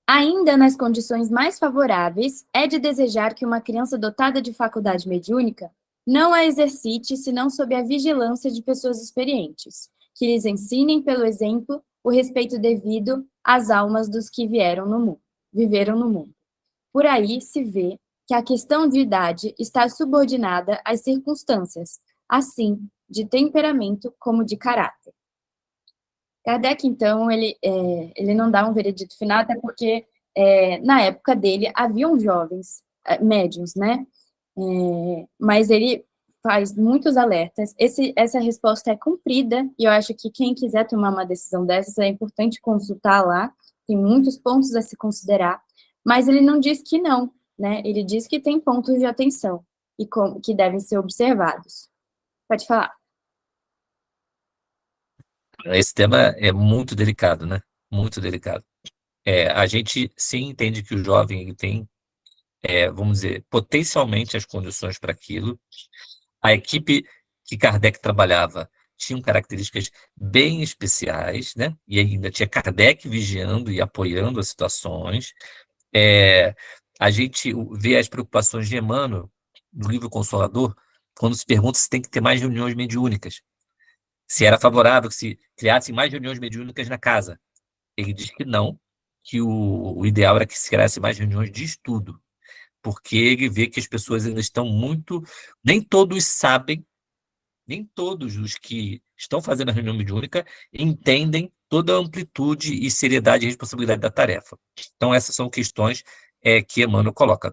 Ainda nas condições mais favoráveis, é de desejar que uma criança dotada de faculdade mediúnica não a exercite senão sob a vigilância de pessoas experientes, que lhes ensinem pelo exemplo o respeito devido às almas dos que viveram no mundo. Por aí se vê que a questão de idade está subordinada às circunstâncias, assim, de temperamento como de caráter. Kardec, então, ele não dá um veredito final, até porque, na época dele, haviam jovens médiuns, né? Mas ele faz muitos alertas. Essa resposta é cumprida, e eu acho que quem quiser tomar uma decisão dessas, é importante consultar lá, tem muitos pontos a se considerar, mas ele não diz que não, né? Ele diz que tem pontos de atenção, e que devem ser observados. Pode falar.
Esse tema é muito delicado, né? Muito delicado. A gente sim entende que o jovem ele tem, vamos dizer, potencialmente as condições para aquilo. A equipe que Kardec trabalhava tinha características bem especiais, né? E ainda tinha Kardec vigiando e apoiando as situações. a gente vê as preocupações de Emmanuel, no livro Consolador, quando se pergunta se tem que ter mais reuniões mediúnicas, se era favorável que se criassem mais reuniões mediúnicas na casa. Ele diz que não, que o ideal era que se criasse mais reuniões de estudo, porque ele vê que as pessoas ainda estão muito... Nem todos sabem, nem todos os que estão fazendo a reunião mediúnica entendem toda a amplitude e seriedade e responsabilidade da tarefa. Então, essas são questões que Emmanuel coloca.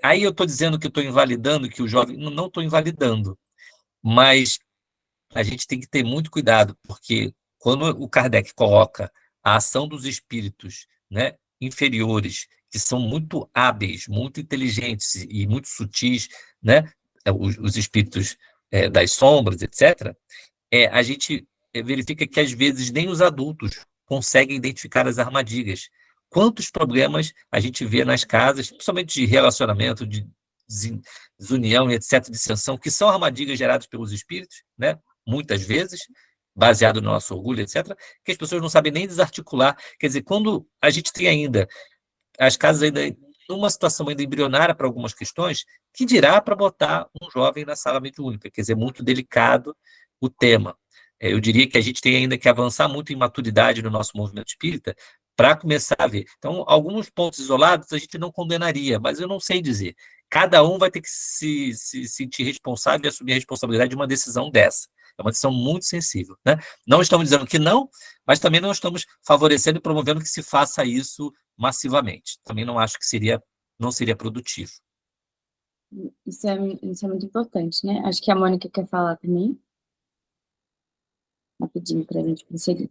Aí eu estou dizendo que estou invalidando, que o jovem... Não estou invalidando, mas a gente tem que ter muito cuidado, porque quando o Kardec coloca a ação dos espíritos, né, inferiores, que são muito hábeis, muito inteligentes e muito sutis, né, os espíritos das sombras, etc., a gente verifica que, às vezes, nem os adultos conseguem identificar as armadilhas. Quantos problemas a gente vê nas casas, principalmente de relacionamento, de desunião e etc., dissensão, que são armadilhas geradas pelos espíritos, né? Muitas vezes, baseado no nosso orgulho, etc., que as pessoas não sabem nem desarticular. Quer dizer, quando a gente tem ainda as casas ainda numa situação ainda embrionária para algumas questões, que dirá para botar um jovem na sala mediúnica? Quer dizer, muito delicado o tema. Eu diria que a gente tem ainda que avançar muito em maturidade no nosso movimento espírita para começar a ver. Então, alguns pontos isolados a gente não condenaria, mas eu não sei dizer. Cada um vai ter que se sentir responsável e assumir a responsabilidade de uma decisão dessa. É uma decisão muito sensível, né? Não estamos dizendo que não, mas também não estamos favorecendo e promovendo que se faça isso massivamente. Também não acho que não seria produtivo.
Isso é muito importante, né? Acho que a Mônica quer falar também. Rapidinho para a gente prosseguir.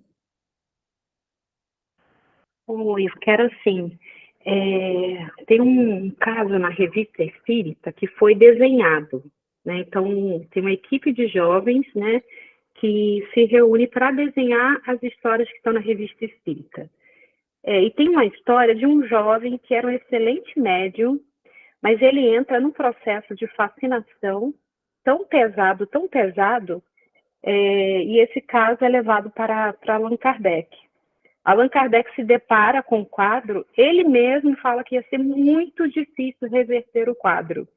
Oi, eu quero sim. Tem um caso na Revista Espírita que foi desenhado, né? Então, tem uma equipe de jovens, né, que se reúne para desenhar as histórias que estão na Revista Espírita. E tem uma história de um jovem que era um excelente médium, mas ele entra num processo de fascinação tão pesado, e esse caso é levado para Allan Kardec. Allan Kardec se depara com o quadro, ele mesmo fala que ia ser muito difícil reverter o quadro.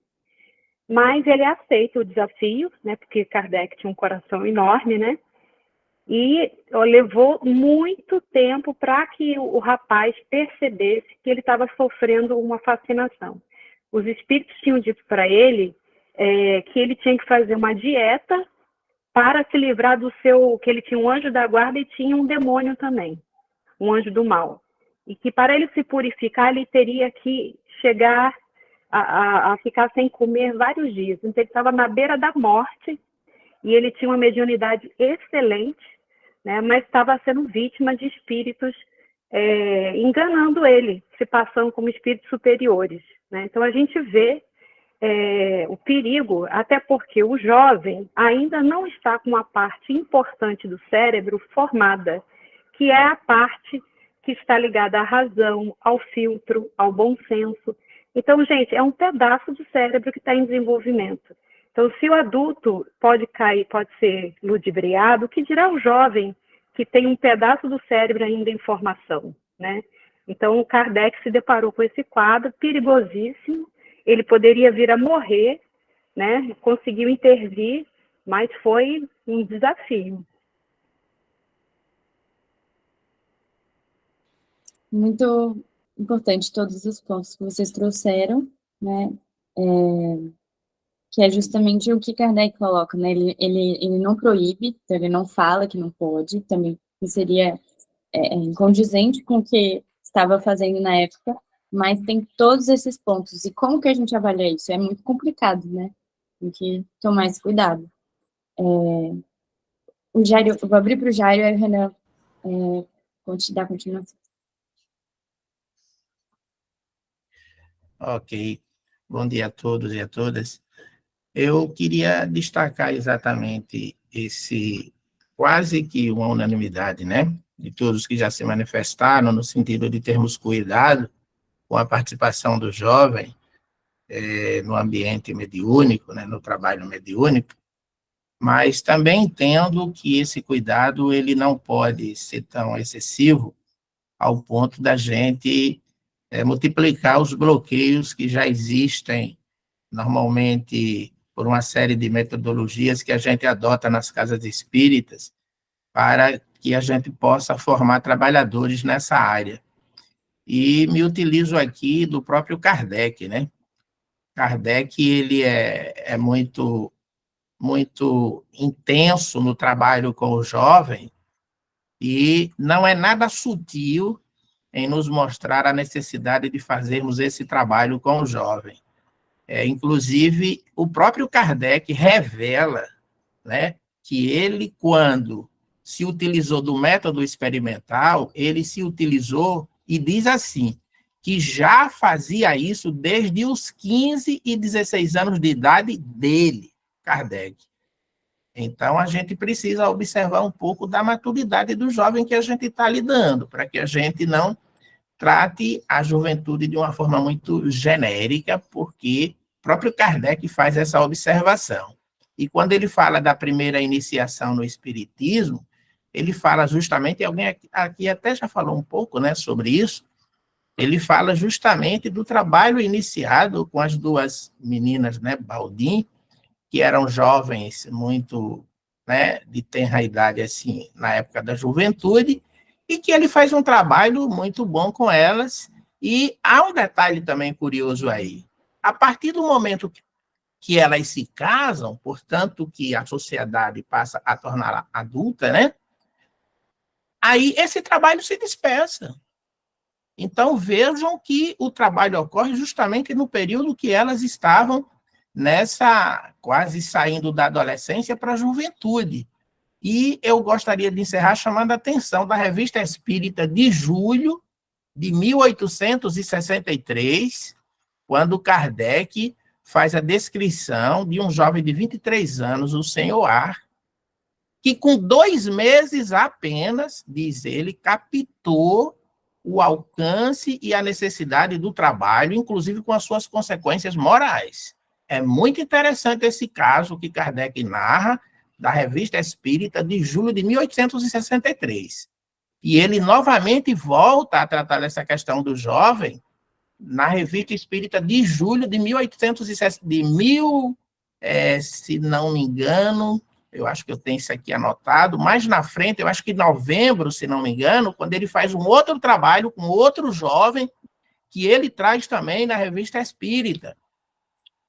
Mas ele aceita o desafio, né, porque Kardec tinha um coração enorme, né, e levou muito tempo para que o rapaz percebesse que ele estava sofrendo uma fascinação. Os espíritos tinham dito para ele que ele tinha que fazer uma dieta para se livrar que ele tinha um anjo da guarda e tinha um demônio também, um anjo do mal. E que para ele se purificar, ele teria que chegar a ficar sem comer vários dias. Então ele estava na beira da morte e ele tinha uma mediunidade excelente, né, mas estava sendo vítima de espíritos enganando ele, se passando como espíritos superiores, né? Então a gente vê o perigo, até porque o jovem ainda não está com uma parte importante do cérebro formada, que é a parte que está ligada à razão, ao filtro, ao bom senso. Então, gente, é um pedaço do cérebro que está em desenvolvimento. Então, se o adulto pode cair, pode ser ludibriado, o que dirá o jovem que tem um pedaço do cérebro ainda em formação, né? Então, o Kardec se deparou com esse quadro perigosíssimo. Ele poderia vir a morrer, né? Conseguiu intervir, mas foi um desafio.
Muito importante todos os pontos que vocês trouxeram, né? Que é justamente o que Kardec coloca, né? Ele não proíbe, então ele não fala que não pode, também seria incondizente com o que estava fazendo na época, mas tem todos esses pontos. E como que a gente avalia isso? É muito complicado, né? Tem que tomar esse cuidado. O Jairo, eu vou abrir para o Jairo e o Renan dar continuação.
Ok. Bom dia a todos e a todas. Eu queria destacar exatamente quase que uma unanimidade, né, de todos que já se manifestaram, no sentido de termos cuidado com a participação do jovem no ambiente mediúnico, né, no trabalho mediúnico, mas também entendo que esse cuidado ele não pode ser tão excessivo ao ponto da gente multiplicar os bloqueios que já existem normalmente por uma série de metodologias que a gente adota nas casas espíritas para que a gente possa formar trabalhadores nessa área. E me utilizo aqui do próprio Kardec, né? Kardec, ele é muito, muito intenso no trabalho com o jovem e não é nada sutil em nos mostrar a necessidade de fazermos esse trabalho com o jovem. Inclusive, o próprio Kardec revela, né, que ele, quando se utilizou do método experimental, ele se utilizou e diz assim, que já fazia isso desde os 15 e 16 anos de idade dele, Kardec. Então, a gente precisa observar um pouco da maturidade do jovem que a gente está lidando, para que a gente não trate a juventude de uma forma muito genérica, porque o próprio Kardec faz essa observação. E quando ele fala da primeira iniciação no Espiritismo, ele fala justamente, alguém aqui até já falou um pouco, né, sobre isso, ele fala justamente do trabalho iniciado com as duas meninas, né, Baldin, que eram jovens muito, né, de tenra idade, assim, na época da juventude, e que ele faz um trabalho muito bom com elas. E há um detalhe também curioso aí. A partir do momento que elas se casam, portanto, que a sociedade passa a torná-la adulta, né? Aí esse trabalho se dispersa. Então, vejam que o trabalho ocorre justamente no período que elas estavam nessa, quase saindo da adolescência para a juventude. E eu gostaria de encerrar chamando a atenção da Revista Espírita de julho de 1863, quando Kardec faz a descrição de um jovem de 23 anos, o Senhor A, que com 2 meses apenas, diz ele, captou o alcance e a necessidade do trabalho, inclusive com as suas consequências morais. É muito interessante esse caso que Kardec narra, da Revista Espírita de julho de 1863. E ele novamente volta a tratar dessa questão do jovem na Revista Espírita de julho de 1860, se não me engano, eu acho que eu tenho isso aqui anotado, mais na frente, eu acho que em novembro, se não me engano, quando ele faz um outro trabalho com outro jovem, que ele traz também na Revista Espírita,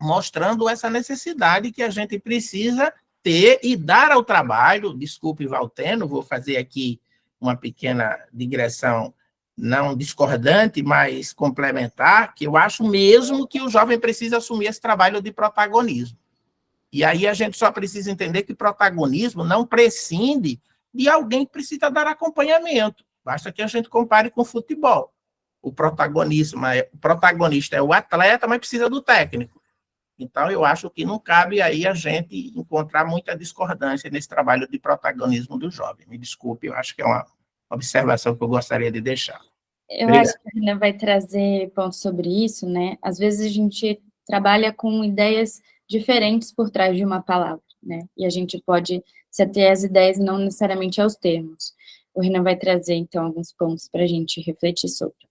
mostrando essa necessidade que a gente precisa ter e dar ao trabalho. Desculpe, Valteno, vou fazer aqui uma pequena digressão não discordante, mas complementar, que eu acho mesmo que o jovem precisa assumir esse trabalho de protagonismo. E aí a gente só precisa entender que protagonismo não prescinde de alguém que precisa dar acompanhamento. Basta que a gente compare com o futebol. O protagonista é o atleta, mas precisa do técnico. Então, eu acho que não cabe aí a gente encontrar muita discordância nesse trabalho de protagonismo do jovem. Me desculpe, eu acho que é uma observação que eu gostaria de deixar.
Eu
Obrigado.
acho que a Renan vai trazer pontos sobre isso, né? Às vezes a gente trabalha com ideias diferentes por trás de uma palavra, né? E a gente pode se ater às ideias e não necessariamente aos termos. O Renan vai trazer, então, alguns pontos para a gente refletir sobre.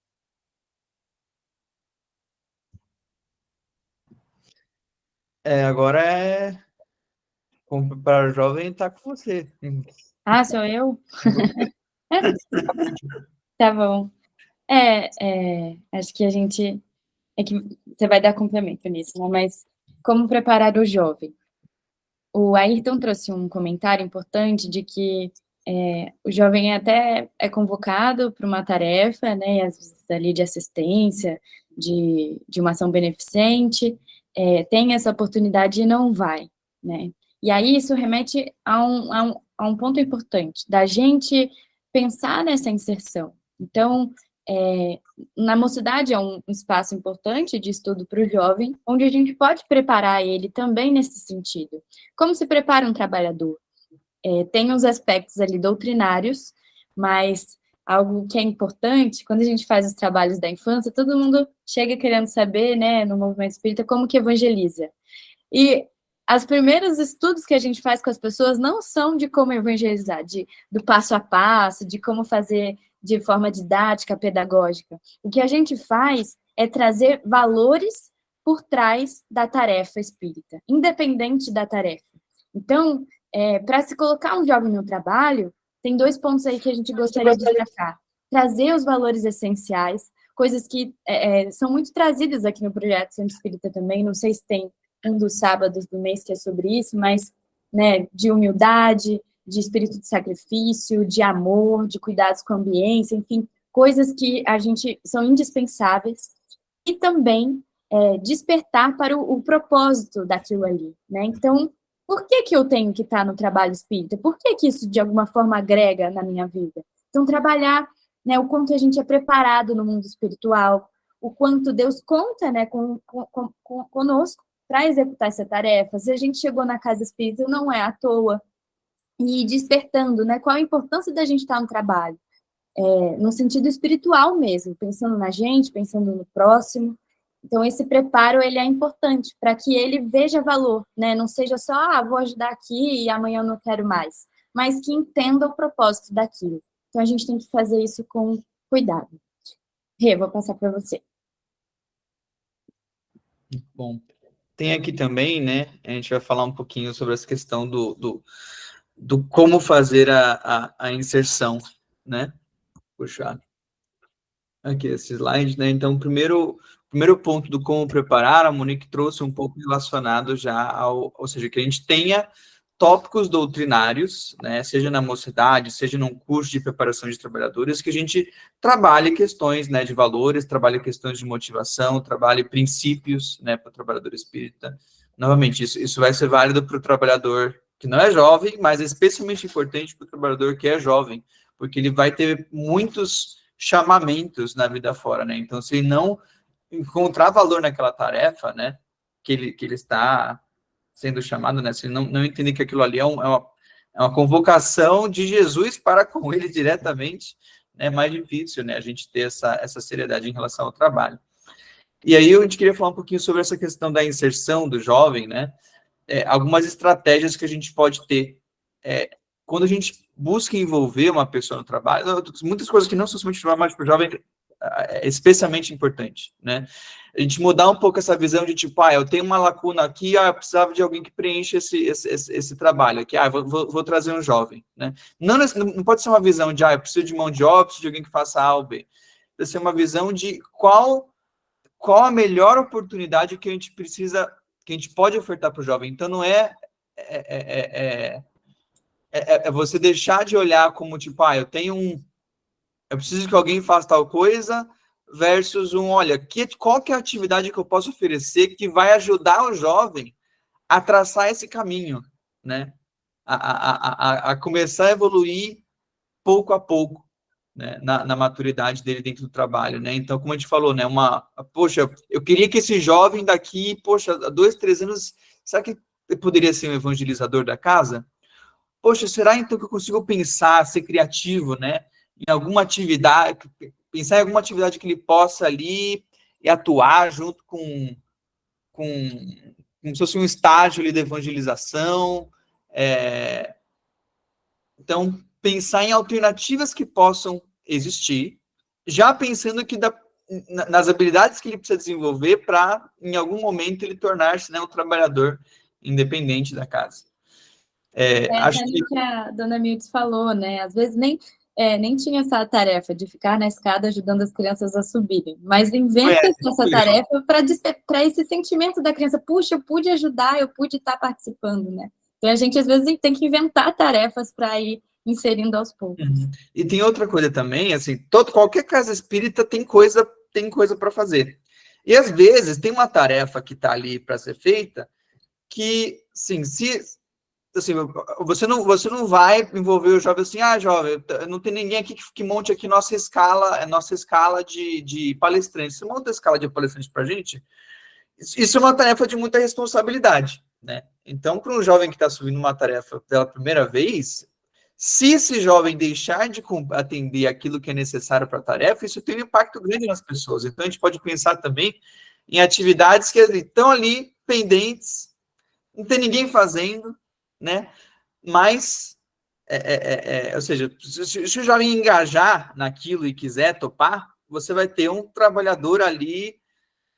Agora para o jovem tá com você.
Ah, sou eu? Tá bom. Acho que a gente... É que você vai dar complemento nisso, né? Mas como preparar o jovem? O Ayrton trouxe um comentário importante de que o jovem até é convocado para uma tarefa, né? Às vezes ali de assistência, de uma ação beneficente, tem essa oportunidade e não vai, né? E aí isso remete a um ponto importante, da gente pensar nessa inserção. Então, na mocidade é um espaço importante de estudo para o jovem, onde a gente pode preparar ele também nesse sentido. Como se prepara um trabalhador? Tem os aspectos ali doutrinários, mas algo que é importante, quando a gente faz os trabalhos da infância, todo mundo chega querendo saber, né, no movimento espírita, como que evangeliza. E os primeiros estudos que a gente faz com as pessoas não são de como evangelizar, do passo a passo, de como fazer de forma didática, pedagógica. O que a gente faz é trazer valores por trás da tarefa espírita, independente da tarefa. Então, para se colocar um jovem no trabalho, tem 2 pontos aí que a gente gostaria de destacar. Trazer os valores essenciais, coisas que são muito trazidas aqui no Projeto Centro Espírita também, não sei se tem um dos sábados do mês que é sobre isso, mas, né, de humildade, de espírito de sacrifício, de amor, de cuidados com a ambiência, enfim, coisas que são indispensáveis, e também despertar para o propósito daquilo ali, né? Então, por que eu tenho que estar no trabalho espírita? Por que isso, de alguma forma, agrega na minha vida? Então, trabalhar, né, o quanto a gente é preparado no mundo espiritual, o quanto Deus conta, né, conosco para executar essa tarefa. Se a gente chegou na casa espírita, não é à toa. E despertando, né, qual a importância da gente estar no trabalho? No sentido espiritual mesmo, pensando na gente, pensando no próximo. Então, esse preparo, ele é importante para que ele veja valor, né? Não seja só, vou ajudar aqui e amanhã eu não quero mais, mas que entenda o propósito daquilo. Então, a gente tem que fazer isso com cuidado. Rê, vou passar para você.
Bom, tem aqui também, né, a gente vai falar um pouquinho sobre essa questão do como fazer a inserção, né? Puxar aqui esse slide, né? Então, o primeiro ponto do como preparar, a Monique trouxe um pouco relacionado já ou seja, que a gente tenha tópicos doutrinários, né, seja na mocidade, seja num curso de preparação de trabalhadores, que a gente trabalhe questões, né, de valores, trabalhe questões de motivação, trabalhe princípios, né, para o trabalhador espírita. Novamente, isso vai ser válido para o trabalhador que não é jovem, mas é especialmente importante para o trabalhador que é jovem, porque ele vai ter muitos chamamentos na vida fora, né? Então, se ele não encontrar valor naquela tarefa, né, que ele está sendo chamado, né, se ele não entender que aquilo ali é uma convocação de Jesus para com ele diretamente, é mais difícil, né, a gente ter essa seriedade em relação ao trabalho. E aí a gente queria falar um pouquinho sobre essa questão da inserção do jovem, né, algumas estratégias que a gente pode ter. Quando a gente busca envolver uma pessoa no trabalho, muitas coisas que não são somente mais para o jovem, é especialmente importante, né? A gente mudar um pouco essa visão de tipo, eu tenho uma lacuna aqui, eu precisava de alguém que preencha esse trabalho aqui, vou trazer um jovem, né? Não pode ser uma visão de, eu preciso de mão de obra, preciso de alguém que faça A ou B. Deve ser uma visão de qual a melhor oportunidade que a gente precisa, que a gente pode ofertar para o jovem. Então, não é você deixar de olhar como, tipo, eu preciso que alguém faça tal coisa, versus qual que é a atividade que eu posso oferecer que vai ajudar o jovem a traçar esse caminho, né? A começar a evoluir pouco a pouco, né? Na maturidade dele dentro do trabalho, né? Então, como a gente falou, né? Eu queria que esse jovem daqui, há 2, 3 anos, será que ele poderia ser um evangelizador da casa? Será então que eu consigo pensar, ser criativo, né? Em alguma atividade, pensar em alguma atividade que ele possa ali e atuar junto com como se fosse um estágio ali de evangelização. Então, pensar em alternativas que possam existir, já pensando que nas habilidades que ele precisa desenvolver para, em algum momento, ele tornar-se, né, um trabalhador independente da casa.
Acho que a dona Mildes falou, né? Às vezes nem tinha essa tarefa de ficar na escada ajudando as crianças a subirem, mas inventa essa tarefa para esse sentimento da criança, puxa, eu pude ajudar, eu pude estar participando, né? Então a gente às vezes tem que inventar tarefas para ir inserindo aos poucos.
E tem outra coisa também, assim, qualquer casa espírita tem coisa para fazer. E às vezes tem uma tarefa que está ali para ser feita que, sim, assim, você não vai envolver o jovem assim, jovem, não tem ninguém aqui que monte aqui nossa escala de palestrantes. Você monta a escala de palestrantes para a gente? Isso é uma tarefa de muita responsabilidade, né? Então, para um jovem que está assumindo uma tarefa pela primeira vez, se esse jovem deixar de atender aquilo que é necessário para a tarefa, isso tem um impacto grande nas pessoas. Então, a gente pode pensar também em atividades que estão ali pendentes, não tem ninguém fazendo, né? Mas Ou seja, se o jovem engajar naquilo e quiser topar, você vai ter um trabalhador ali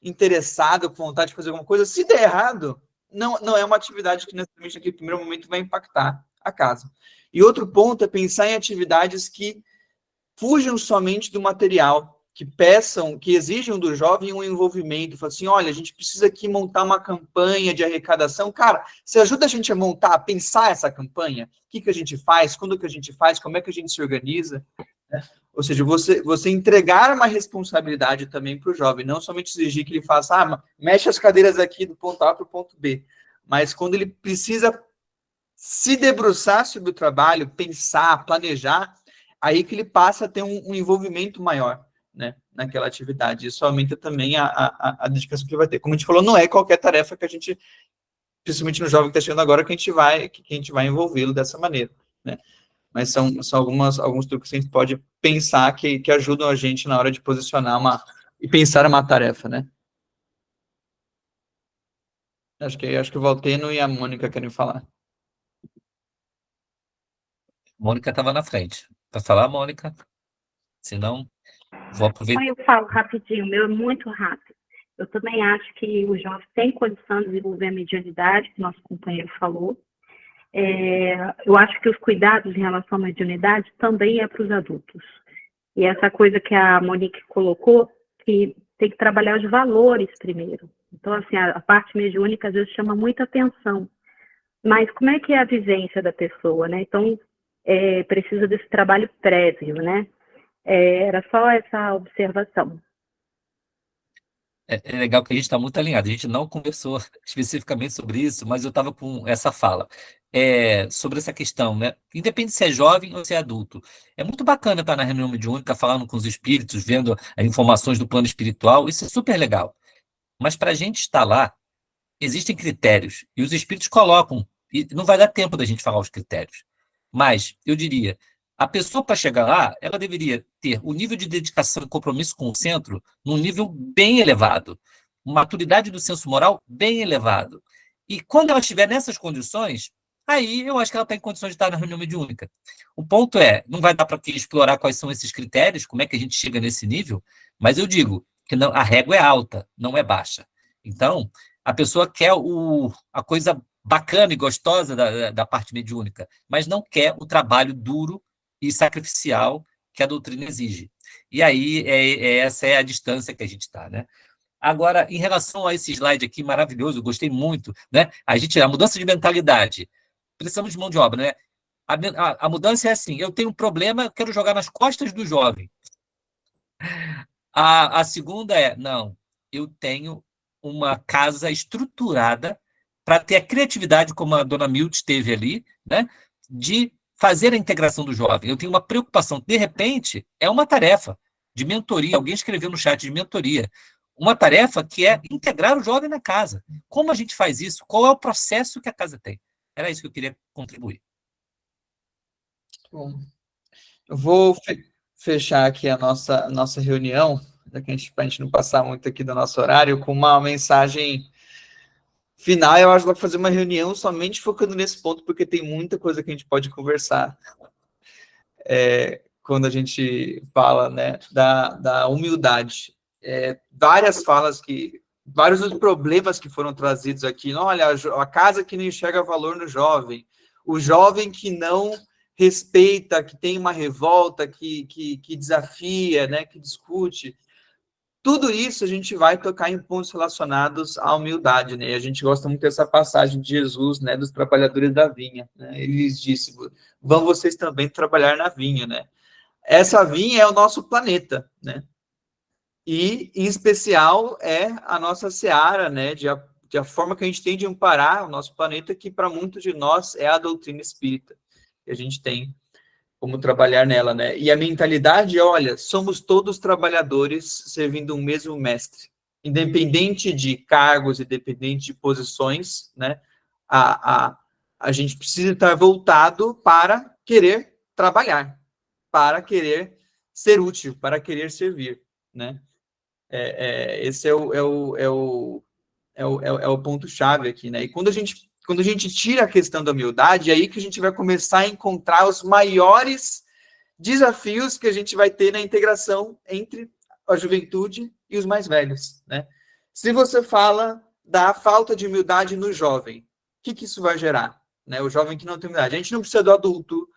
interessado, com vontade de fazer alguma coisa. Se der errado, não é uma atividade que necessariamente naquele primeiro momento vai impactar a casa. E outro ponto é pensar em atividades que fujam somente do material, que peçam, que exijam do jovem um envolvimento. Fala assim, olha, a gente precisa aqui montar uma campanha de arrecadação. Cara, você ajuda a gente a montar, a pensar essa campanha? O que a gente faz? Quando que a gente faz? Como é que a gente se organiza? Ou seja, você entregar uma responsabilidade também para o jovem, não somente exigir que ele faça, mexe as cadeiras aqui do ponto A para o ponto B, mas quando ele precisa se debruçar sobre o trabalho, pensar, planejar, aí que ele passa a ter um envolvimento maior, né, naquela atividade. Isso aumenta também a dedicação que ele vai ter. Como a gente falou, não é qualquer tarefa que a gente, principalmente no jovem que está chegando agora, que a gente vai envolvê-lo dessa maneira, né? Mas são alguns truques que a gente pode pensar que ajudam a gente na hora de posicionar e pensar uma tarefa, né? Acho que o Valteno e a Mônica querem falar.
Mônica estava na frente. Para falar, Mônica? Se não, vou aproveitar.
Eu falo rapidinho, meu é muito rápido. Eu também acho que o jovem tem condição de desenvolver a mediunidade, que nosso companheiro falou. Eu acho que os cuidados em relação à mediunidade também é para os adultos. E essa coisa que a Monique colocou, que tem que trabalhar os valores primeiro. Então, assim, a parte mediúnica às vezes chama muita atenção. Mas como é que é a vivência da pessoa, né? Então, precisa desse trabalho prévio, né? Era só essa observação.
É legal que a gente está muito alinhado. A gente não conversou especificamente sobre isso, mas eu estava com essa fala. Sobre essa questão, né? Independe se é jovem ou se é adulto. É muito bacana estar na reunião mediúnica, falando com os espíritos, vendo as informações do plano espiritual. Isso é super legal. Mas para a gente estar lá, existem critérios. E os espíritos colocam. E não vai dar tempo da gente falar os critérios. Mas, eu diria, a pessoa para chegar lá, ela deveria ter o nível de dedicação e compromisso com o centro num nível bem elevado, maturidade do senso moral bem elevado. E quando ela estiver nessas condições, aí eu acho que ela está em condições de estar na reunião mediúnica. O ponto não vai dar para explorar quais são esses critérios, como é que a gente chega nesse nível, mas eu digo que não, a régua é alta, não é baixa. Então, a pessoa quer a coisa bacana e gostosa da parte mediúnica, mas não quer o trabalho duro e sacrificial que a doutrina exige. E aí, essa é a distância que a gente está, né? Agora, em relação a esse slide aqui, maravilhoso, eu gostei muito, né? A mudança de mentalidade. Precisamos de mão de obra, né? A mudança é assim, eu tenho um problema, eu quero jogar nas costas do jovem. A segunda não, eu tenho uma casa estruturada para ter a criatividade, como a dona Milt teve ali, né? De fazer a integração do jovem. Eu tenho uma preocupação. De repente, é uma tarefa de mentoria. Alguém escreveu no chat de mentoria. Uma tarefa que é integrar o jovem na casa. Como a gente faz isso? Qual é o processo que a casa tem? Era isso que eu queria contribuir.
Bom, eu vou fechar aqui a nossa reunião, para a gente não passar muito aqui do nosso horário, com uma mensagem final. Eu acho que vou fazer uma reunião somente focando nesse ponto, porque tem muita coisa que a gente pode conversar quando a gente fala, né, da humildade. Várias falas vários dos problemas que foram trazidos aqui. Olha, a casa que não enxerga valor no jovem, o jovem que não respeita, que tem uma revolta, que desafia, né, que discute. Tudo isso a gente vai tocar em pontos relacionados à humildade, né? E a gente gosta muito dessa passagem de Jesus, né, dos trabalhadores da vinha, né? Ele lhes disse: vão vocês também trabalhar na vinha, né? Essa vinha é o nosso planeta, né? E, em especial, é a nossa seara, né, de a forma que a gente tem de amparar o nosso planeta, que para muitos de nós é a doutrina espírita, que a gente tem como trabalhar nela, né? E a mentalidade, olha, somos todos trabalhadores servindo um mesmo mestre, independente de cargos, independente de posições, né? A gente precisa estar voltado para querer trabalhar, para querer ser útil, para querer servir, né? Esse é o ponto-chave aqui, né? E quando a gente quando a gente tira a questão da humildade, é aí que a gente vai começar a encontrar os maiores desafios que a gente vai ter na integração entre a juventude e os mais velhos, né? Se você fala da falta de humildade no jovem, o que isso vai gerar? Né? O jovem que não tem humildade. A gente não precisa do adulto,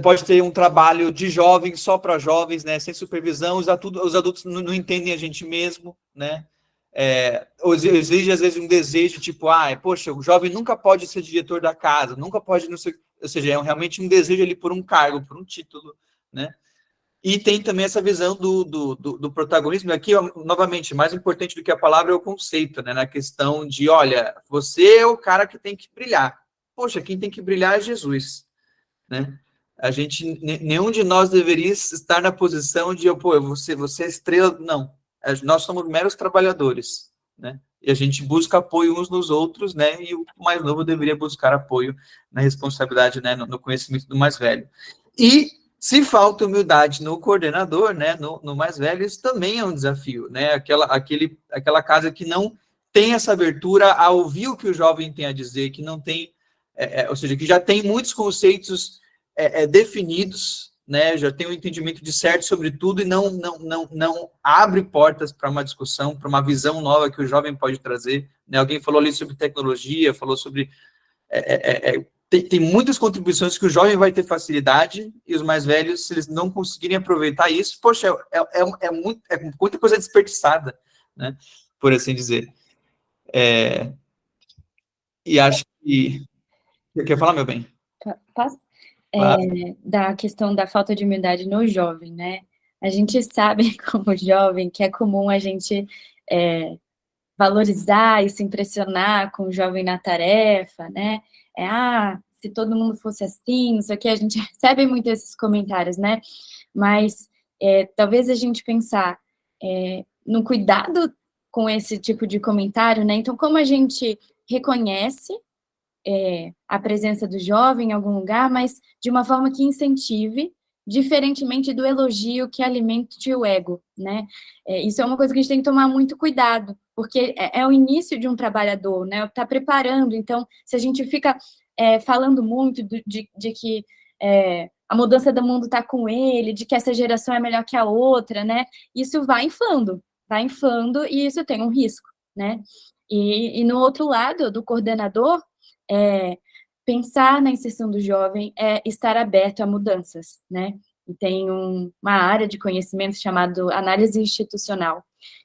pode ter um trabalho de jovens, só para jovens, né, sem supervisão, os adultos não entendem a gente mesmo, né, exige às vezes um desejo, tipo, poxa, o jovem nunca pode ser diretor da casa, nunca pode, não sei, ou seja, é realmente um desejo ali por um cargo, por um título, né, e tem também essa visão do protagonismo, aqui, novamente, mais importante do que a palavra é o conceito, né, na questão de, olha, você é o cara que tem que brilhar, poxa, quem tem que brilhar é Jesus, né, a gente, nenhum de nós deveria estar na posição de, você é estrela, não, nós somos meros trabalhadores, né, e a gente busca apoio uns nos outros, né, e o mais novo deveria buscar apoio na responsabilidade, né, no conhecimento do mais velho. E se falta humildade no coordenador, né, no mais velho, isso também é um desafio, né, aquela casa que não tem essa abertura a ouvir o que o jovem tem a dizer, que não tem, ou seja, que já tem muitos conceitos definidos, né, já tem um entendimento de certo sobre tudo e não abre portas para uma discussão, para uma visão nova que o jovem pode trazer, né, alguém falou ali sobre tecnologia, falou sobre... Tem muitas contribuições que o jovem vai ter facilidade e os mais velhos, se eles não conseguirem aproveitar isso, poxa, é muita coisa desperdiçada, né, por assim dizer. E acho que... Quer falar, meu bem?
Posso?
Claro.
Da questão da falta de humildade no jovem, né? A gente sabe, como jovem, que é comum a gente valorizar e se impressionar com o jovem na tarefa, né? Se todo mundo fosse assim, não sei o que, a gente recebe muito esses comentários, né? Mas talvez a gente pensar no cuidado com esse tipo de comentário, né? Então, como a gente reconhece a presença do jovem em algum lugar, mas de uma forma que incentive, diferentemente do elogio que alimente o ego, né? Isso é uma coisa que a gente tem que tomar muito cuidado, porque é o início de um trabalhador, né? Tá preparando, então, se a gente fica falando muito de que a mudança do mundo está com ele, de que essa geração é melhor que a outra, né? Isso vai inflando e isso tem um risco, né? E no outro lado, do coordenador, pensar na inserção do jovem é estar aberto a mudanças, né? E tem uma área de conhecimento chamada análise institucional,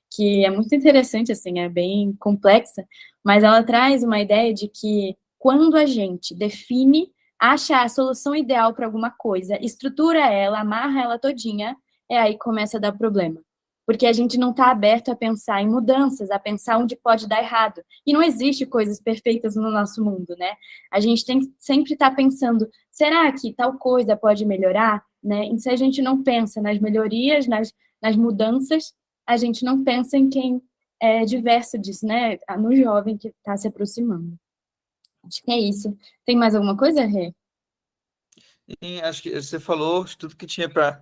que é muito interessante, assim, é bem complexa, mas ela traz uma ideia de que quando a gente define, acha a solução ideal para alguma coisa, estrutura ela, amarra ela todinha, aí que começa a dar problema. Porque a gente não está aberto a pensar em mudanças, a pensar onde pode dar errado. E não existe coisas perfeitas no nosso mundo, né? A gente tem que sempre estar pensando, será que tal coisa pode melhorar? Né? E se a gente não pensa nas melhorias, nas mudanças, a gente não pensa em quem é diverso disso, né? No jovem que está se aproximando. Acho que é isso. Tem mais alguma coisa, Rê?
Acho que você falou tudo que tinha para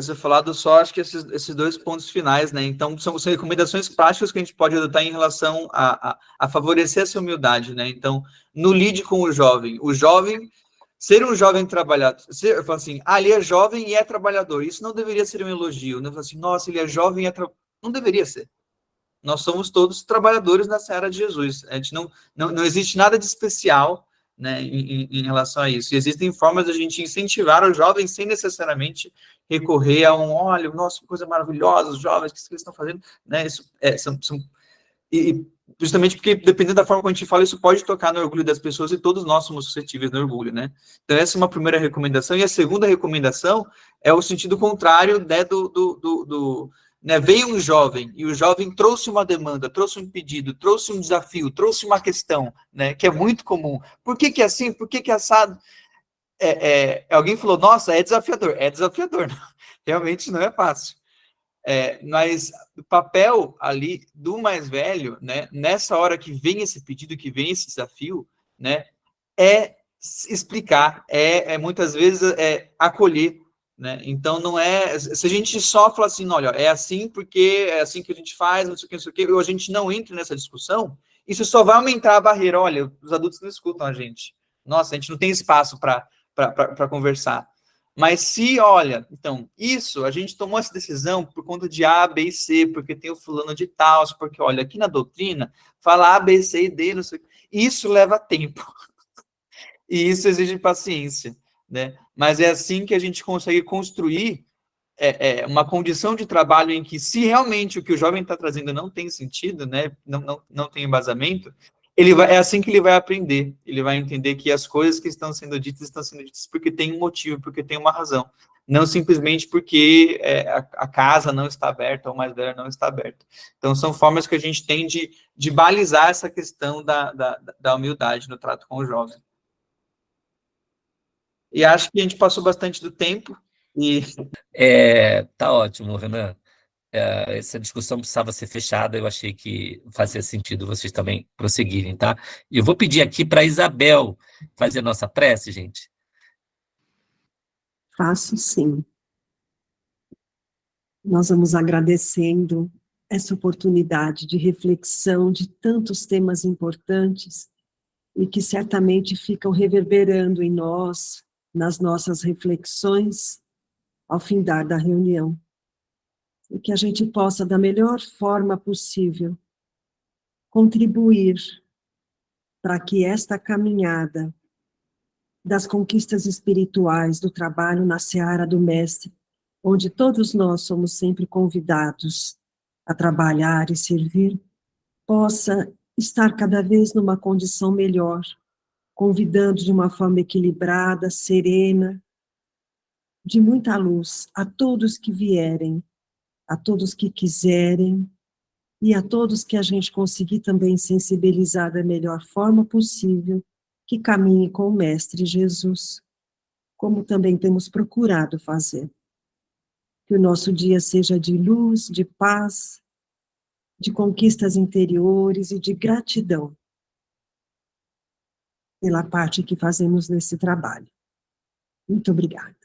ser falado, só acho que esses dois pontos finais, né? Então, são recomendações práticas que a gente pode adotar em relação a favorecer essa humildade, né? Então, no lide com o jovem, ser um jovem trabalhador, eu falo assim, ele é jovem e é trabalhador, isso não deveria ser um elogio, né? Eu falo assim, nossa, ele é jovem e não deveria ser. Nós somos todos trabalhadores na seara de Jesus, a gente não existe nada de especial, né, em relação a isso. E existem formas de a gente incentivar os jovens sem necessariamente recorrer a olha, nossa, coisa maravilhosa, os jovens, o que eles estão fazendo, né, isso e justamente porque, dependendo da forma como a gente fala, isso pode tocar no orgulho das pessoas e todos nós somos suscetíveis no orgulho, né. Então, essa é uma primeira recomendação, e a segunda recomendação é o sentido contrário, né, né, veio um jovem, e o jovem trouxe uma demanda, trouxe um pedido, trouxe um desafio, trouxe uma questão, né, que é muito comum. Por que é assim? Por que é assado? Alguém falou, nossa, é desafiador. É desafiador, realmente não é fácil. Mas o papel ali do mais velho, né, nessa hora que vem esse pedido, que vem esse desafio, né, é explicar, muitas vezes acolher, né? Então, não é... Se a gente só fala assim, olha, é assim porque é assim que a gente faz, não sei o que, ou a gente não entra nessa discussão, isso só vai aumentar a barreira. Olha, os adultos não escutam a gente. Nossa, a gente não tem espaço para conversar. Mas se, olha, então, isso, a gente tomou essa decisão por conta de A, B e C, porque tem o fulano de tal, porque, olha, aqui na doutrina, fala A, B, C e D, não sei. Isso leva tempo. E isso exige paciência, né? Mas é assim que a gente consegue construir uma condição de trabalho em que, se realmente o que o jovem está trazendo não tem sentido, né? Não tem embasamento, é assim que ele vai aprender. Ele vai entender que as coisas que estão sendo ditas porque tem um motivo, porque tem uma razão. Não simplesmente porque a casa não está aberta ou o mais velho não está aberto. Então, são formas que a gente tem de balizar essa questão da humildade no trato com o jovem. E acho que a gente passou bastante do tempo.
Tá ótimo, Renan. Essa discussão precisava ser fechada, eu achei que fazia sentido vocês também prosseguirem, tá? E eu vou pedir aqui para a Isabel fazer a nossa prece, gente.
Faço sim. Nós vamos agradecendo essa oportunidade de reflexão de tantos temas importantes e que certamente ficam reverberando em nós, nas nossas reflexões, ao findar da reunião. E que a gente possa, da melhor forma possível, contribuir para que esta caminhada das conquistas espirituais, do trabalho na seara do Mestre, onde todos nós somos sempre convidados a trabalhar e servir, possa estar cada vez numa condição melhor, convidando de uma forma equilibrada, serena, de muita luz a todos que vierem, a todos que quiserem, e a todos que a gente conseguir também sensibilizar da melhor forma possível, que caminhe com o Mestre Jesus, como também temos procurado fazer. Que o nosso dia seja de luz, de paz, de conquistas interiores e de gratidão pela parte que fazemos nesse trabalho. Muito obrigada.